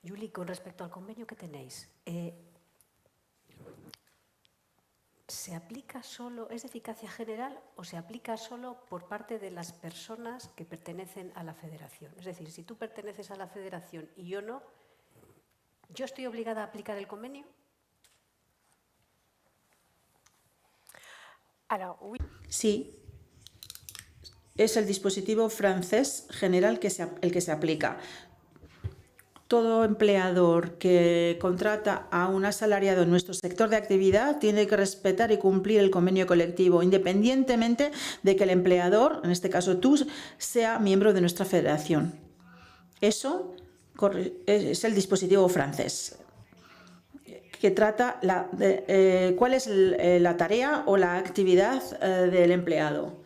[SPEAKER 1] Juli, con respecto al convenio que tenéis, ¿se aplica solo, es de eficacia general o se aplica solo por parte de las personas que pertenecen a la federación? Es decir, si tú perteneces a la federación y yo no, ¿yo estoy obligada a aplicar el convenio?
[SPEAKER 5] Sí, es el dispositivo francés general el que se aplica. Todo empleador que contrata a un asalariado en nuestro sector de actividad tiene que respetar y cumplir el convenio colectivo, independientemente de que el empleador, en este caso tú, sea miembro de nuestra federación. Eso es el dispositivo francés, que trata cuál es la tarea o la actividad del empleado.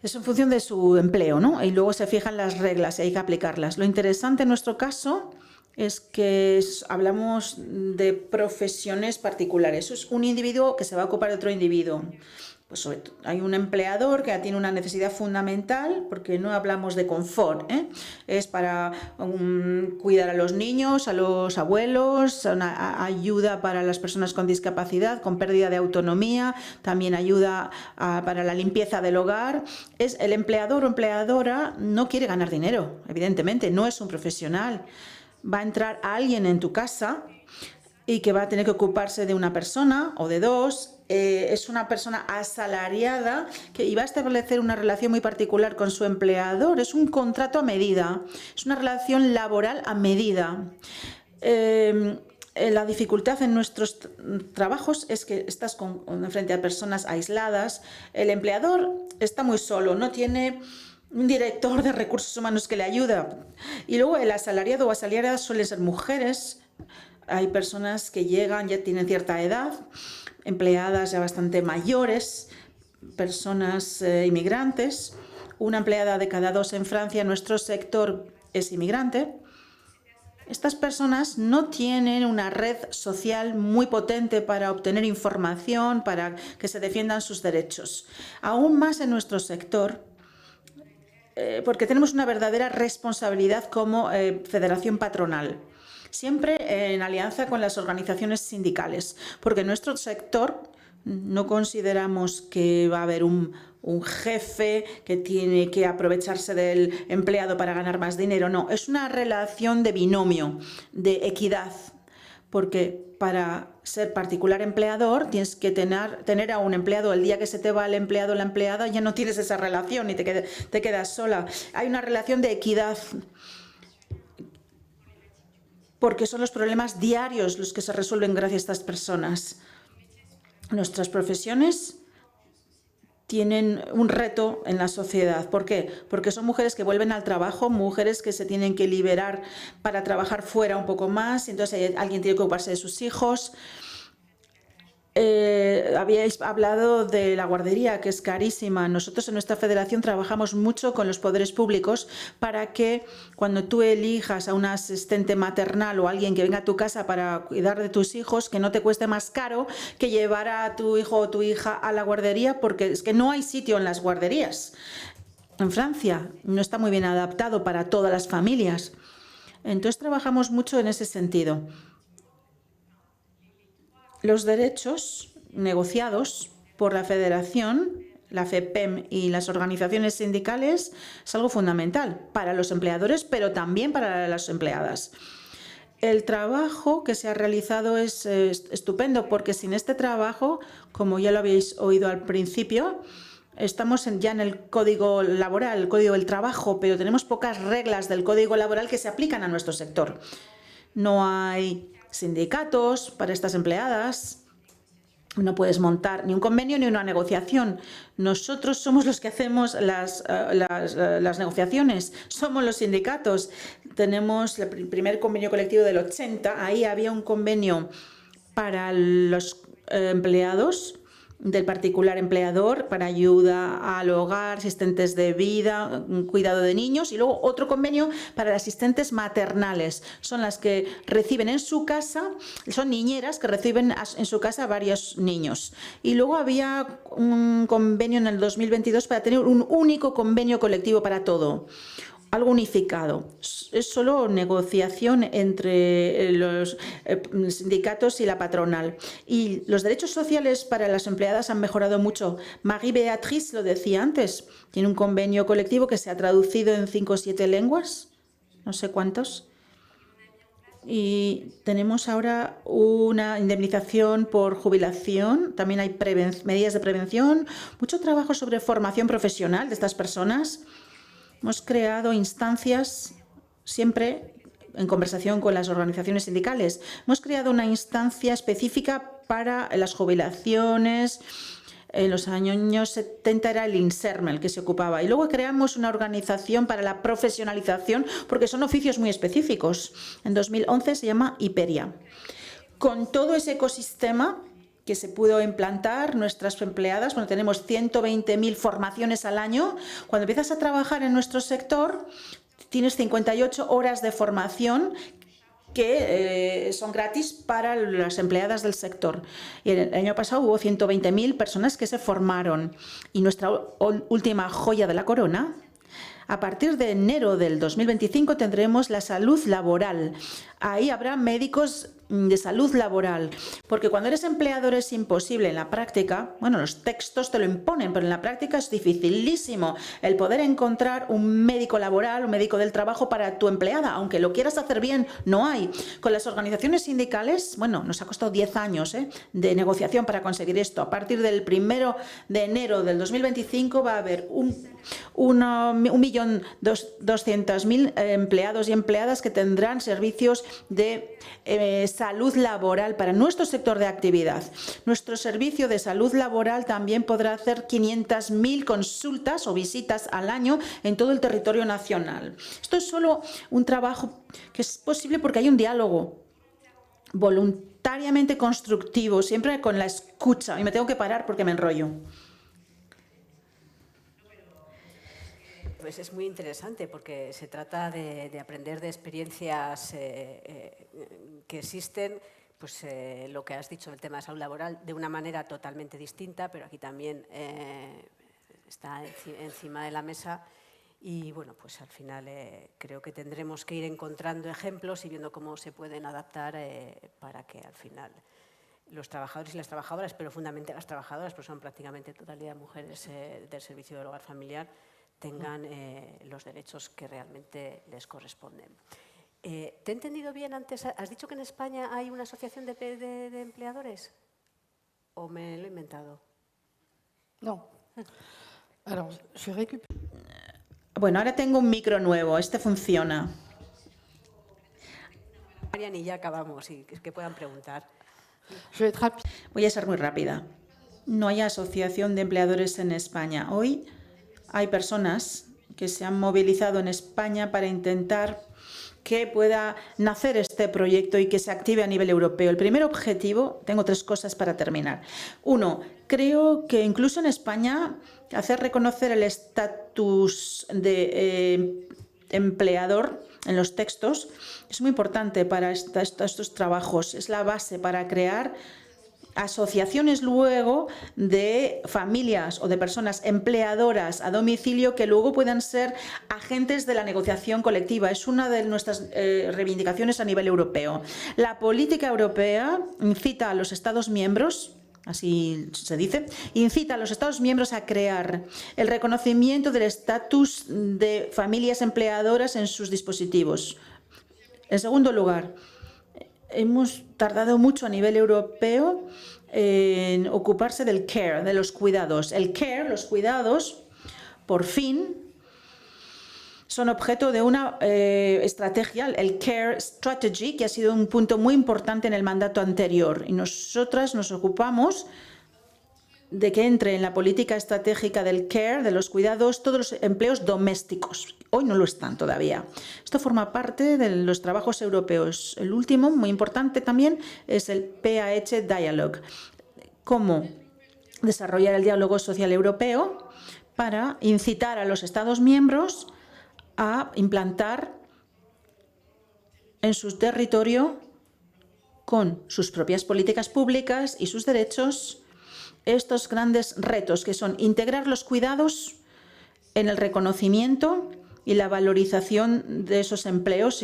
[SPEAKER 5] Es en función de su empleo, ¿no? Y luego se fijan las reglas y hay que aplicarlas. Lo interesante en nuestro caso es que hablamos de profesiones particulares. Es un individuo que se va a ocupar de otro individuo. Pues hay un empleador que tiene una necesidad fundamental, porque no hablamos de confort, es para cuidar a los niños, a los abuelos, ayuda para las personas con discapacidad, con pérdida de autonomía, también ayuda para la limpieza del hogar. El empleador o empleadora no quiere ganar dinero, evidentemente, no es un profesional. Va a entrar alguien en tu casa y que va a tener que ocuparse de una persona o de dos. Es una persona asalariada y va a establecer una relación muy particular con su empleador. Es un contrato a medida, es una relación laboral a medida. La dificultad en nuestros trabajos es que estás frente a personas aisladas. El empleador está muy solo, no tiene un director de recursos humanos que le ayuda. Y luego el asalariado o asalariada suelen ser mujeres. Hay personas que llegan, ya tienen cierta edad, empleadas ya bastante mayores, personas inmigrantes. Una empleada de cada 2 en Francia en nuestro sector es inmigrante. Estas personas no tienen una red social muy potente para obtener información, para que se defiendan sus derechos. Aún más en nuestro sector, porque tenemos una verdadera responsabilidad como federación patronal. Siempre en alianza con las organizaciones sindicales, porque en nuestro sector no consideramos que va a haber un jefe que tiene que aprovecharse del empleado para ganar más dinero. No, es una relación de binomio, de equidad, porque para ser particular empleador tienes que tener a un empleado. El día que se te va el empleado o la empleada ya no tienes esa relación y te quedas sola. Hay una relación de equidad, porque son los problemas diarios los que se resuelven gracias a estas personas. Nuestras profesiones tienen un reto en la sociedad. ¿Por qué? Porque son mujeres que vuelven al trabajo, mujeres que se tienen que liberar para trabajar fuera un poco más, y entonces alguien tiene que ocuparse de sus hijos. Habíais hablado de la guardería, que es carísima. Nosotros en nuestra federación trabajamos mucho con los poderes públicos para que cuando tú elijas a una asistente maternal o alguien que venga a tu casa para cuidar de tus hijos, que no te cueste más caro que llevar a tu hijo o tu hija a la guardería, porque es que no hay sitio en las guarderías. En Francia no está muy bien adaptado para todas las familias. Entonces trabajamos mucho en ese sentido. Los derechos negociados por la Federación, la FEPEM y las organizaciones sindicales es algo fundamental para los empleadores, pero también para las empleadas. El trabajo que se ha realizado es estupendo, porque sin este trabajo, como ya lo habéis oído al principio, estamos ya en el código laboral, el código del trabajo, pero tenemos pocas reglas del código laboral que se aplican a nuestro sector. No hay sindicatos para estas empleadas, no puedes montar ni un convenio ni una negociación. Nosotros somos los que hacemos las negociaciones, somos los sindicatos. Tenemos el primer convenio colectivo del 80, ahí había un convenio para los empleados del particular empleador para ayuda al hogar, asistentes de vida, cuidado de niños, y luego otro convenio para las asistentes maternales. Son las que reciben en su casa, son niñeras que reciben en su casa a varios niños. Y luego había un convenio en el 2022 para tener un único convenio colectivo para todo. Algo unificado. Es solo negociación entre los sindicatos y la patronal. Y los derechos sociales para las empleadas han mejorado mucho. Marie Beatrice lo decía antes. Tiene un convenio colectivo que se ha traducido en 5 o 7 lenguas. No sé cuántos. Y tenemos ahora una indemnización por jubilación. También hay medidas de prevención. Mucho trabajo sobre formación profesional de estas personas. Hemos creado instancias, siempre en conversación con las organizaciones sindicales. Hemos creado una instancia específica para las jubilaciones, En los años 70 era el INSERM el que se ocupaba. Y luego creamos una organización para la profesionalización, porque son oficios muy específicos. En 2011 se llama Hiperia. Con todo ese ecosistema que se pudo implantar, nuestras empleadas, bueno, tenemos 120.000 formaciones al año. Cuando empiezas a trabajar en nuestro sector, tienes 58 horas de formación que son gratis para las empleadas del sector. Y el año pasado hubo 120.000 personas que se formaron. Y nuestra última joya de la corona, a partir de enero del 2025 tendremos la salud laboral. Ahí habrá médicos de salud laboral, porque cuando eres empleador es imposible en la práctica, bueno, los textos te lo imponen, pero en la práctica es dificilísimo el poder encontrar un médico laboral, un médico del trabajo para tu empleada, aunque lo quieras hacer bien, no hay. Con las organizaciones sindicales, bueno, nos ha costado 10 años de negociación para conseguir esto. A partir del 1 de enero del 2025 va a haber 1.200.000 empleados y empleadas que tendrán servicios de salud laboral para nuestro sector de actividad. Nuestro servicio de salud laboral también podrá hacer 500.000 consultas o visitas al año en todo el territorio nacional. Esto es solo un trabajo que es posible porque hay un diálogo voluntariamente constructivo, siempre con la escucha. Y me tengo que parar porque me enrollo.
[SPEAKER 1] Pues es muy interesante porque se trata de aprender de experiencias que existen, pues lo que has dicho, el tema de salud laboral, de una manera totalmente distinta, pero aquí también está encima de la mesa. Y bueno, pues al final creo que tendremos que ir encontrando ejemplos y viendo cómo se pueden adaptar para que al final los trabajadores y las trabajadoras, pero fundamentalmente las trabajadoras, pues son prácticamente totalidad de mujeres del servicio del hogar familiar, tengan los derechos que realmente les corresponden. ¿Te he entendido bien antes? ¿Has dicho que en España hay una asociación de empleadores? ¿O me lo he inventado?
[SPEAKER 6] No. Alors, je récupère.
[SPEAKER 5] Bueno, ahora tengo un micro nuevo. Este funciona.
[SPEAKER 1] Marian, y ya acabamos, y que puedan preguntar.
[SPEAKER 6] Je vais être rapide.
[SPEAKER 5] Voy a ser muy rápida. No hay asociación de empleadores en España. Hoy hay personas que se han movilizado en España para intentar que pueda nacer este proyecto y que se active a nivel europeo. El primer objetivo, tengo 3 cosas para terminar. 1, creo que incluso en España hacer reconocer el estatus de empleador en los textos es muy importante para estos trabajos. Es la base para crear asociaciones luego de familias o de personas empleadoras a domicilio que luego puedan ser agentes de la negociación colectiva. Es una de nuestras reivindicaciones a nivel europeo. La política europea incita a los Estados miembros, así se dice, incita a los Estados miembros a crear el reconocimiento del estatus de familias empleadoras en sus dispositivos. En segundo lugar, hemos tardado mucho a nivel europeo en ocuparse del care, de los cuidados. El care, los cuidados, por fin, son objeto de una estrategia, el Care Strategy, que ha sido un punto muy importante en el mandato anterior. Y nosotras nos ocupamos de que entre en la política estratégica del care, de los cuidados, todos los empleos domésticos. Hoy no lo están todavía. Esto forma parte de los trabajos europeos. El último, muy importante también, es el PAH Dialogue. Cómo desarrollar el diálogo social europeo para incitar a los Estados miembros a implantar en su territorio, con sus propias políticas públicas y sus derechos, estos grandes retos que son integrar los cuidados en el reconocimiento y la valorización de esos empleos,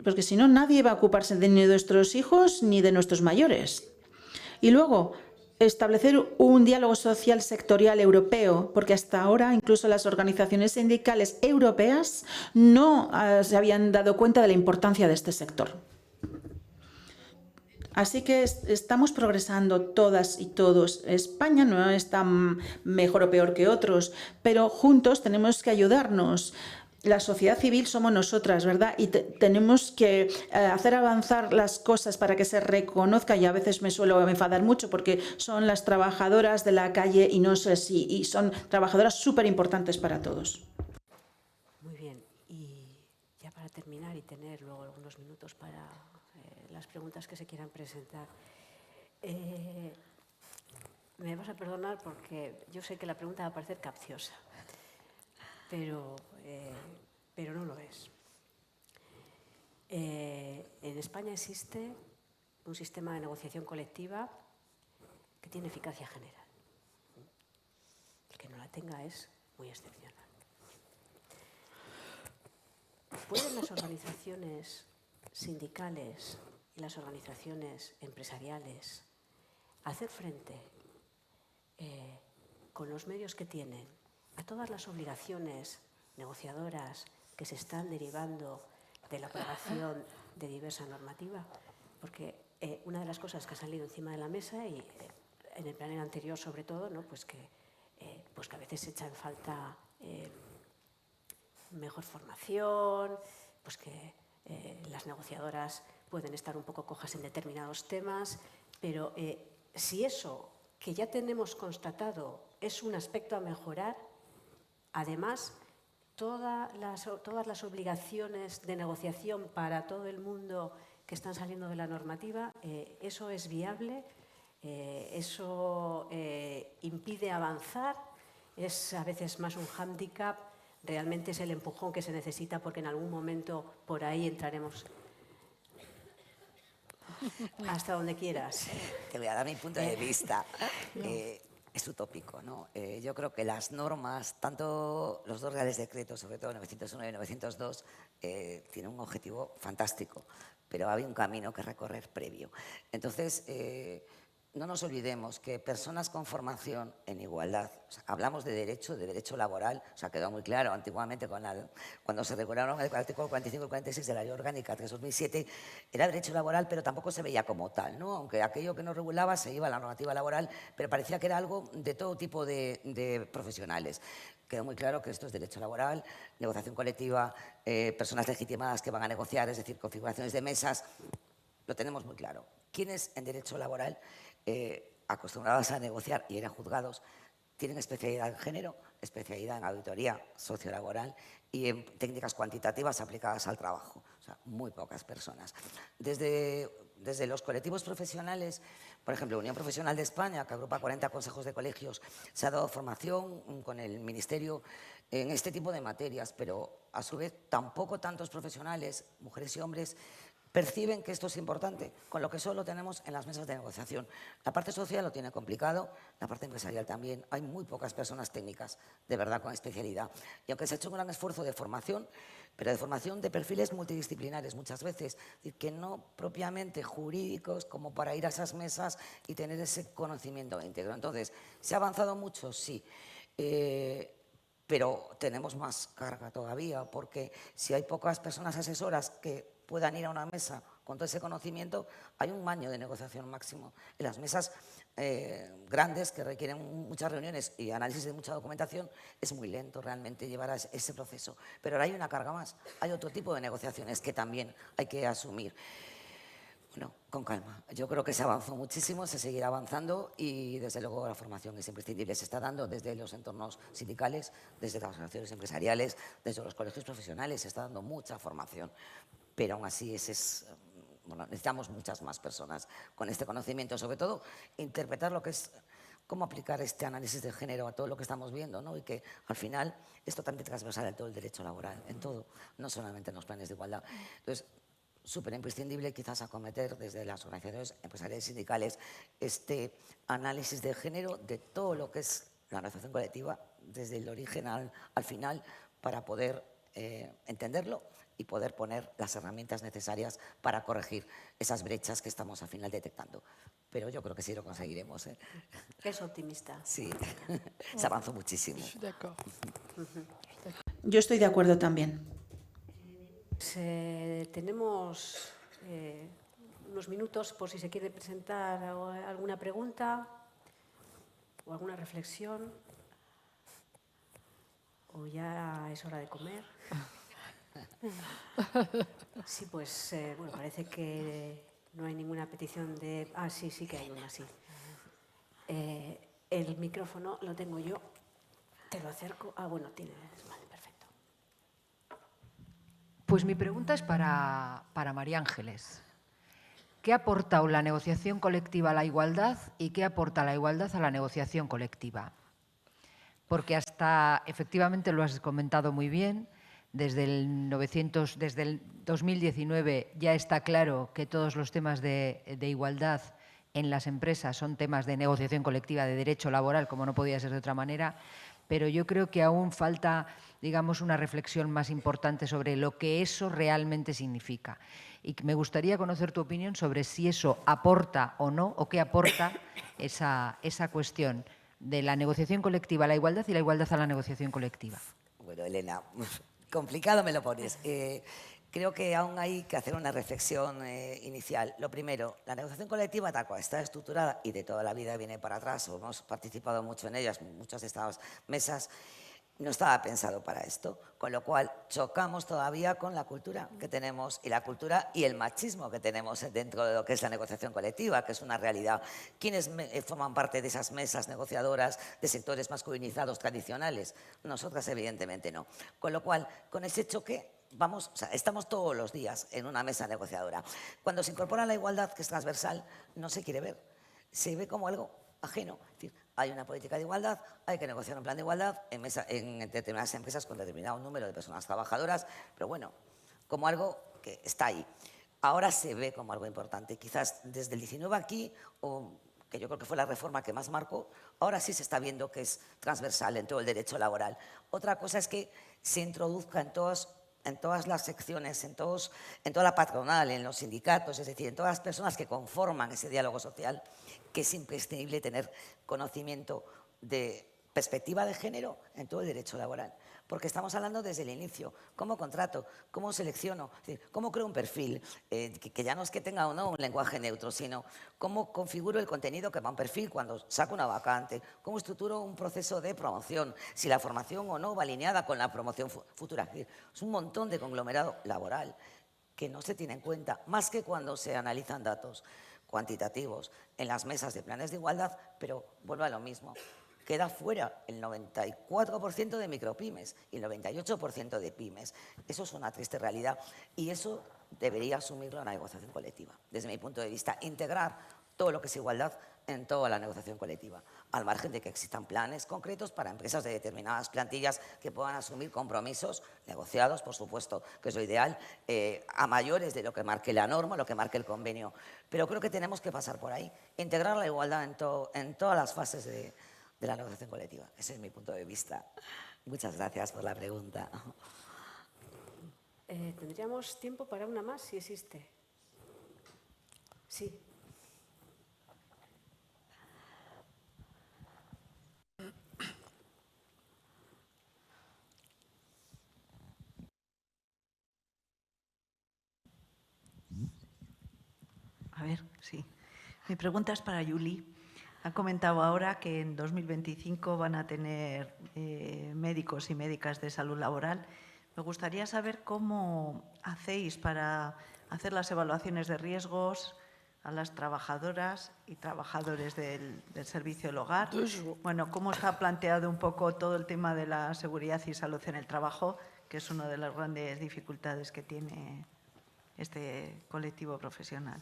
[SPEAKER 5] porque si no nadie va a ocuparse ni de nuestros hijos ni de nuestros mayores. Y luego establecer un diálogo social sectorial europeo, porque hasta ahora incluso las organizaciones sindicales europeas no se habían dado cuenta de la importancia de este sector. Así que estamos progresando todas y todos. España no está mejor o peor que otros, pero juntos tenemos que ayudarnos. la sociedad civil somos nosotras, ¿verdad? Y tenemos que hacer avanzar las cosas para que se reconozca, y a veces me suelo enfadar mucho porque son las trabajadoras de la calle y no sé si, y son trabajadoras súper importantes para todos.
[SPEAKER 1] Muy bien, y ya para terminar y tener luego algunos minutos para las preguntas que se quieran presentar. Me vas a perdonar porque yo sé que la pregunta va a parecer capciosa, pero no lo es. En España existe un sistema de negociación colectiva que tiene eficacia general. El que no la tenga es muy excepcional. ¿Pueden las organizaciones sindicales y las organizaciones empresariales hacer frente con los medios que tienen a todas las obligaciones negociadoras que se están derivando de la aprobación de diversa normativa? Porque una de las cosas que ha salido encima de la mesa, y en el panel anterior sobre todo, ¿no? pues que a veces se echa en falta mejor formación, pues que las negociadoras pueden estar un poco cojas en determinados temas, pero si eso que ya tenemos constatado es un aspecto a mejorar, además todas las obligaciones de negociación para todo el mundo que están saliendo de la normativa, ¿eso es viable? ¿Eso impide avanzar? ¿Es a veces más un hándicap? ¿Realmente es el empujón que se necesita porque en algún momento por ahí entraremos? Hasta donde quieras.
[SPEAKER 4] Te voy a dar mi punto de vista. Es utópico, ¿no? Yo creo que las normas, tanto los dos reales decretos, sobre todo 901 y 902, tienen un objetivo fantástico, pero había un camino que recorrer previo. Entonces, no nos olvidemos que personas con formación en igualdad, o sea, hablamos de derecho laboral, o sea, quedó muy claro antiguamente cuando se regularon el artículo 45 y 46 de la Ley Orgánica 3/2007, era derecho laboral, pero tampoco se veía como tal, ¿no? Aunque aquello que no regulaba se iba a la normativa laboral, pero parecía que era algo de todo tipo de profesionales. Quedó muy claro que esto es derecho laboral, negociación colectiva, personas legitimadas que van a negociar, es decir, configuraciones de mesas, lo tenemos muy claro. ¿Quiénes en derecho laboral acostumbrados a negociar y eran juzgados, tienen especialidad en género, especialidad en auditoría sociolaboral y en técnicas cuantitativas aplicadas al trabajo? O sea, muy pocas personas. Desde los colectivos profesionales, por ejemplo, Unión Profesional de España, que agrupa 40 consejos de colegios, se ha dado formación con el Ministerio en este tipo de materias, pero a su vez tampoco tantos profesionales, mujeres y hombres, perciben que esto es importante, con lo que solo tenemos en las mesas de negociación. La parte social lo tiene complicado, la parte empresarial también. Hay muy pocas personas técnicas, de verdad, con especialidad. Y aunque se ha hecho un gran esfuerzo de formación, pero de formación de perfiles multidisciplinares muchas veces, es decir, que no propiamente jurídicos como para ir a esas mesas y tener ese conocimiento íntegro. Entonces, ¿se ha avanzado mucho? Sí. Pero tenemos más carga todavía, porque si hay pocas personas asesoras que puedan ir a una mesa con todo ese conocimiento, hay un año de negociación máximo. En las mesas grandes, que requieren muchas reuniones y análisis de mucha documentación, es muy lento realmente llevar a ese proceso. Pero ahora hay una carga más, hay otro tipo de negociaciones que también hay que asumir. Bueno, con calma. Yo creo que se avanzó muchísimo, se seguirá avanzando y desde luego la formación es imprescindible. Se está dando desde los entornos sindicales, desde las asociaciones empresariales, desde los colegios profesionales, se está dando mucha formación. Pero aún así bueno, necesitamos muchas más personas con este conocimiento, sobre todo interpretar lo que es, cómo aplicar este análisis de género a todo lo que estamos viendo, ¿no? Y que al final es totalmente transversal en todo el derecho laboral, en todo, no solamente en los planes de igualdad. Entonces, súper imprescindible quizás acometer desde las organizaciones empresariales y sindicales este análisis de género de todo lo que es la negociación colectiva, desde el origen al final, para poder entenderlo y poder poner las herramientas necesarias para corregir esas brechas que estamos al final detectando. Pero yo creo que sí lo conseguiremos.
[SPEAKER 1] Es optimista.
[SPEAKER 4] Sí, se avanzó muchísimo.
[SPEAKER 5] Yo estoy de acuerdo también.
[SPEAKER 1] Tenemos unos minutos por si se quiere presentar alguna pregunta o alguna reflexión ¿O ya es hora de comer? Sí, pues bueno, parece que no hay ninguna petición de... Ah, sí, sí que hay una, sí. El micrófono lo tengo yo. Te lo acerco. Ah, bueno, tienes... Vale, perfecto.
[SPEAKER 7] Pues mi pregunta es para María Ángeles. ¿Qué aporta la negociación colectiva a la igualdad y qué aporta la igualdad a la negociación colectiva? Porque efectivamente lo has comentado muy bien, desde el 2019 ya está claro que todos los temas de igualdad en las empresas son temas de negociación colectiva, de derecho laboral, como no podía ser de otra manera, pero yo creo que aún falta, digamos, una reflexión más importante sobre lo que eso realmente significa. Y me gustaría conocer tu opinión sobre si eso aporta o no, o qué aporta esa cuestión de la negociación colectiva a la igualdad y la igualdad a la negociación colectiva.
[SPEAKER 4] Bueno, Elena, complicado me lo pones. Creo que aún hay que hacer una reflexión inicial. Lo primero, la negociación colectiva tal cual está estructurada y de toda la vida viene para atrás, hemos participado mucho en ellas, muchas de estas mesas, no estaba pensado para esto, con lo cual chocamos todavía con la cultura que tenemos y la cultura y el machismo que tenemos dentro de lo que es la negociación colectiva, que es una realidad. ¿Quiénes forman parte de esas mesas negociadoras de sectores masculinizados tradicionales? Nosotras evidentemente no. Con lo cual, con ese choque estamos todos los días en una mesa negociadora. Cuando se incorpora la igualdad, que es transversal, no se quiere ver, se ve como algo ajeno. Es decir, hay una política de igualdad, hay que negociar un plan de igualdad en determinadas empresas con determinado número de personas trabajadoras, pero bueno, como algo que está ahí. Ahora se ve como algo importante. Quizás desde el 19 aquí, que yo creo que fue la reforma que más marcó, ahora sí se está viendo que es transversal en todo el derecho laboral. Otra cosa es que se introduzca en todas las secciones, en toda la patronal, en los sindicatos, es decir, en todas las personas que conforman ese diálogo social, que es imprescindible tener conocimiento de perspectiva de género en todo el derecho laboral. Porque estamos hablando desde el inicio, cómo contrato, cómo selecciono, es decir, cómo creo un perfil, que ya no es que tenga o no un lenguaje neutro, sino cómo configuro el contenido que va a un perfil cuando saco una vacante, cómo estructuro un proceso de promoción, si la formación o no va alineada con la promoción futura. Es un montón de conglomerado laboral que no se tiene en cuenta, más que cuando se analizan datos cuantitativos en las mesas de planes de igualdad, pero vuelvo a lo mismo. Queda fuera el 94% de micropymes y el 98% de pymes. Eso es una triste realidad y eso debería asumirlo la negociación colectiva. Desde mi punto de vista, integrar todo lo que es igualdad en toda la negociación colectiva, al margen de que existan planes concretos para empresas de determinadas plantillas que puedan asumir compromisos negociados, por supuesto, que es lo ideal, a mayores de lo que marque la norma, lo que marque el convenio. Pero creo que tenemos que pasar por ahí, integrar la igualdad en todas las fases de la negociación colectiva. Ese es mi punto de vista. Muchas gracias por la pregunta.
[SPEAKER 1] ¿Tendríamos tiempo para una más, si existe? Sí.
[SPEAKER 8] A ver, sí. Mi pregunta es para Yuli. Ha comentado ahora que en 2025 van a tener médicos y médicas de salud laboral. Me gustaría saber cómo hacéis para hacer las evaluaciones de riesgos a las trabajadoras y trabajadores del servicio del hogar. Bueno, cómo está planteado un poco todo el tema de la seguridad y salud en el trabajo, que es una de las grandes dificultades que tiene este colectivo profesional.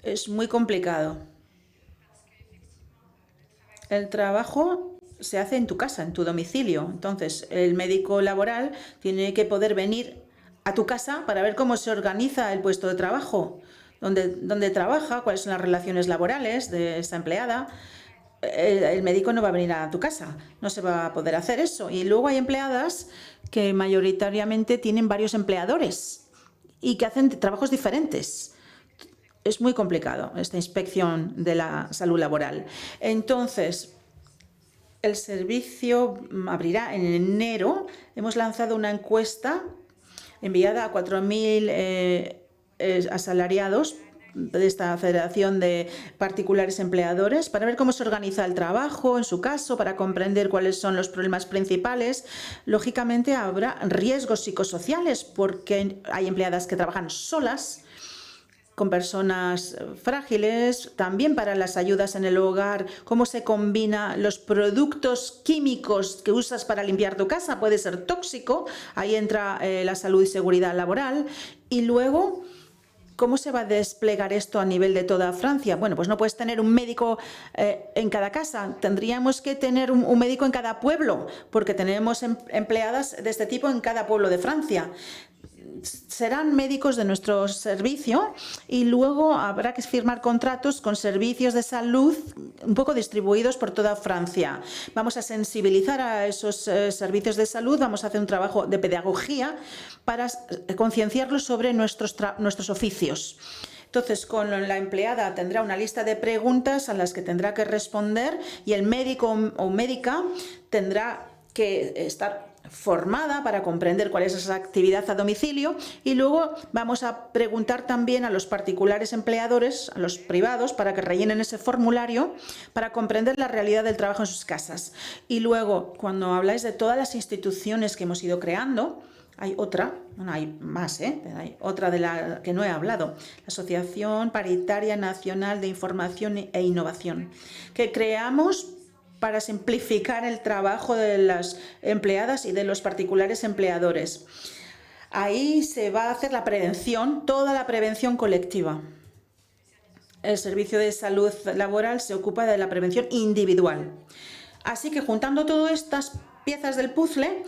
[SPEAKER 5] Es muy complicado. El trabajo se hace en tu casa, en tu domicilio. Entonces, el médico laboral tiene que poder venir a tu casa para ver cómo se organiza el puesto de trabajo, dónde trabaja, cuáles son las relaciones laborales de esa empleada. El médico no va a venir a tu casa, no se va a poder hacer eso. Y luego hay empleadas que mayoritariamente tienen varios empleadores y que hacen trabajos diferentes. Es muy complicado esta inspección de la salud laboral. Entonces, el servicio abrirá en enero. Hemos lanzado una encuesta enviada a 4.000 asalariados de esta Federación de Particulares Empleadores, para ver cómo se organiza el trabajo, en su caso, para comprender cuáles son los problemas principales. Lógicamente habrá riesgos psicosociales porque hay empleadas que trabajan solas, con personas frágiles, también para las ayudas en el hogar, cómo se combina los productos químicos que usas para limpiar tu casa, puede ser tóxico, ahí entra la salud y seguridad laboral, y luego ¿cómo se va a desplegar esto a nivel de toda Francia? Bueno, pues no puedes tener un médico en cada casa, tendríamos que tener un médico en cada pueblo, porque tenemos empleadas de este tipo en cada pueblo de Francia. Serán médicos de nuestro servicio y luego habrá que firmar contratos con servicios de salud un poco distribuidos por toda Francia. Vamos a sensibilizar a esos servicios de salud, vamos a hacer un trabajo de pedagogía para concienciarlos sobre nuestros oficios. Entonces, con la empleada tendrá una lista de preguntas a las que tendrá que responder y el médico o médica tendrá que estar formada para comprender cuál es esa actividad a domicilio y luego vamos a preguntar también a los particulares empleadores, a los privados, para que rellenen ese formulario para comprender la realidad del trabajo en sus casas. Y luego, cuando habláis de todas las instituciones que hemos ido creando, hay otra, bueno, hay más, pero hay otra de la que no he hablado, la Asociación Paritaria Nacional de Información e Innovación, que creamos para simplificar el trabajo de las empleadas y de los particulares empleadores. Ahí se va a hacer la prevención, toda la prevención colectiva. El Servicio de Salud Laboral se ocupa de la prevención individual. Así que juntando todas estas piezas del puzzle,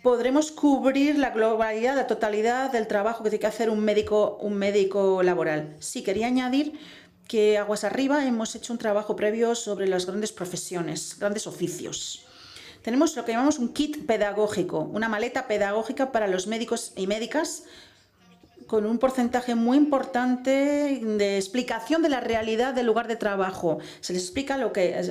[SPEAKER 5] podremos cubrir la globalidad, la totalidad del trabajo que tiene que hacer un médico laboral. Sí, quería añadir que aguas arriba hemos hecho un trabajo previo sobre las grandes profesiones, grandes oficios. Tenemos lo que llamamos un kit pedagógico, una maleta pedagógica para los médicos y médicas con un porcentaje muy importante de explicación de la realidad del lugar de trabajo. Se les explica lo que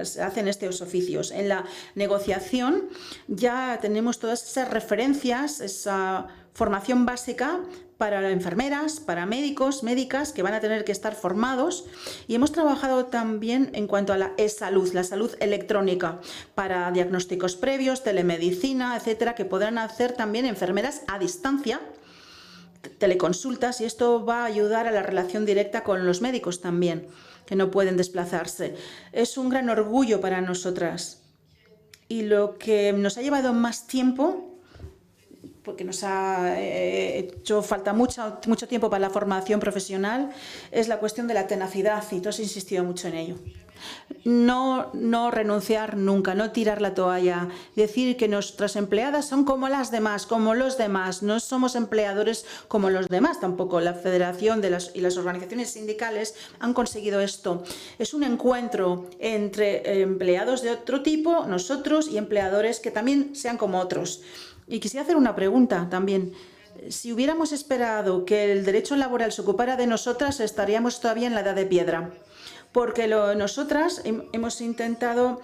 [SPEAKER 5] se hace en estos oficios. En la negociación ya tenemos todas esas referencias, esa formación básica para enfermeras, para médicos, médicas que van a tener que estar formados, y hemos trabajado también en cuanto a la e-salud, la salud electrónica, para diagnósticos previos, telemedicina, etcétera, que podrán hacer también enfermeras a distancia, teleconsultas, y esto va a ayudar a la relación directa con los médicos también, que no pueden desplazarse. Es un gran orgullo para nosotras, y lo que nos ha llevado más tiempo, porque nos ha hecho falta mucho tiempo para la formación profesional, es la cuestión de la tenacidad, y tú has insistido mucho en ello. No renunciar nunca, no tirar la toalla, decir que nuestras empleadas son como las demás, como los demás, no somos empleadores como los demás tampoco. La Federación y las organizaciones sindicales han conseguido esto. Es un encuentro entre empleados de otro tipo, nosotros, y empleadores que también sean como otros. Y quisiera hacer una pregunta también. Si hubiéramos esperado que el derecho laboral se ocupara de nosotras, estaríamos todavía en la edad de piedra. Porque nosotras hemos intentado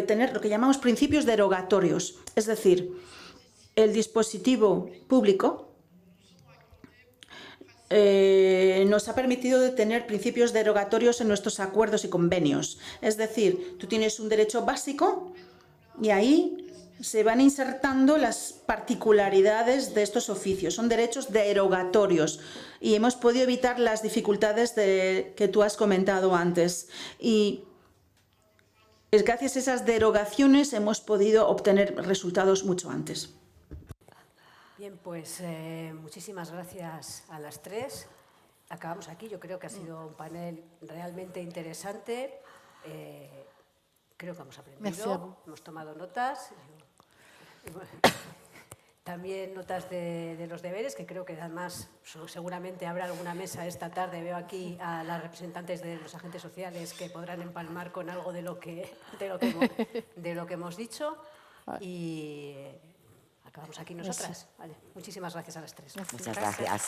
[SPEAKER 5] tener lo que llamamos principios derogatorios. Es decir, el dispositivo público nos ha permitido tener principios derogatorios en nuestros acuerdos y convenios. Es decir, tú tienes un derecho básico y ahí se van insertando las particularidades de estos oficios. Son derechos derogatorios y hemos podido evitar las dificultades que tú has comentado antes. Y gracias a esas derogaciones hemos podido obtener resultados mucho antes.
[SPEAKER 1] Bien, pues muchísimas gracias a las tres. Acabamos aquí. Yo creo que ha sido un panel realmente interesante. Creo que hemos aprendido, hemos tomado notas. También notas de los deberes, que creo que además seguramente habrá alguna mesa esta tarde. Veo aquí a las representantes de los agentes sociales que podrán empalmar con algo de lo que hemos dicho. Y acabamos aquí nosotras. Vale. Muchísimas gracias a las tres.
[SPEAKER 4] Muchas gracias.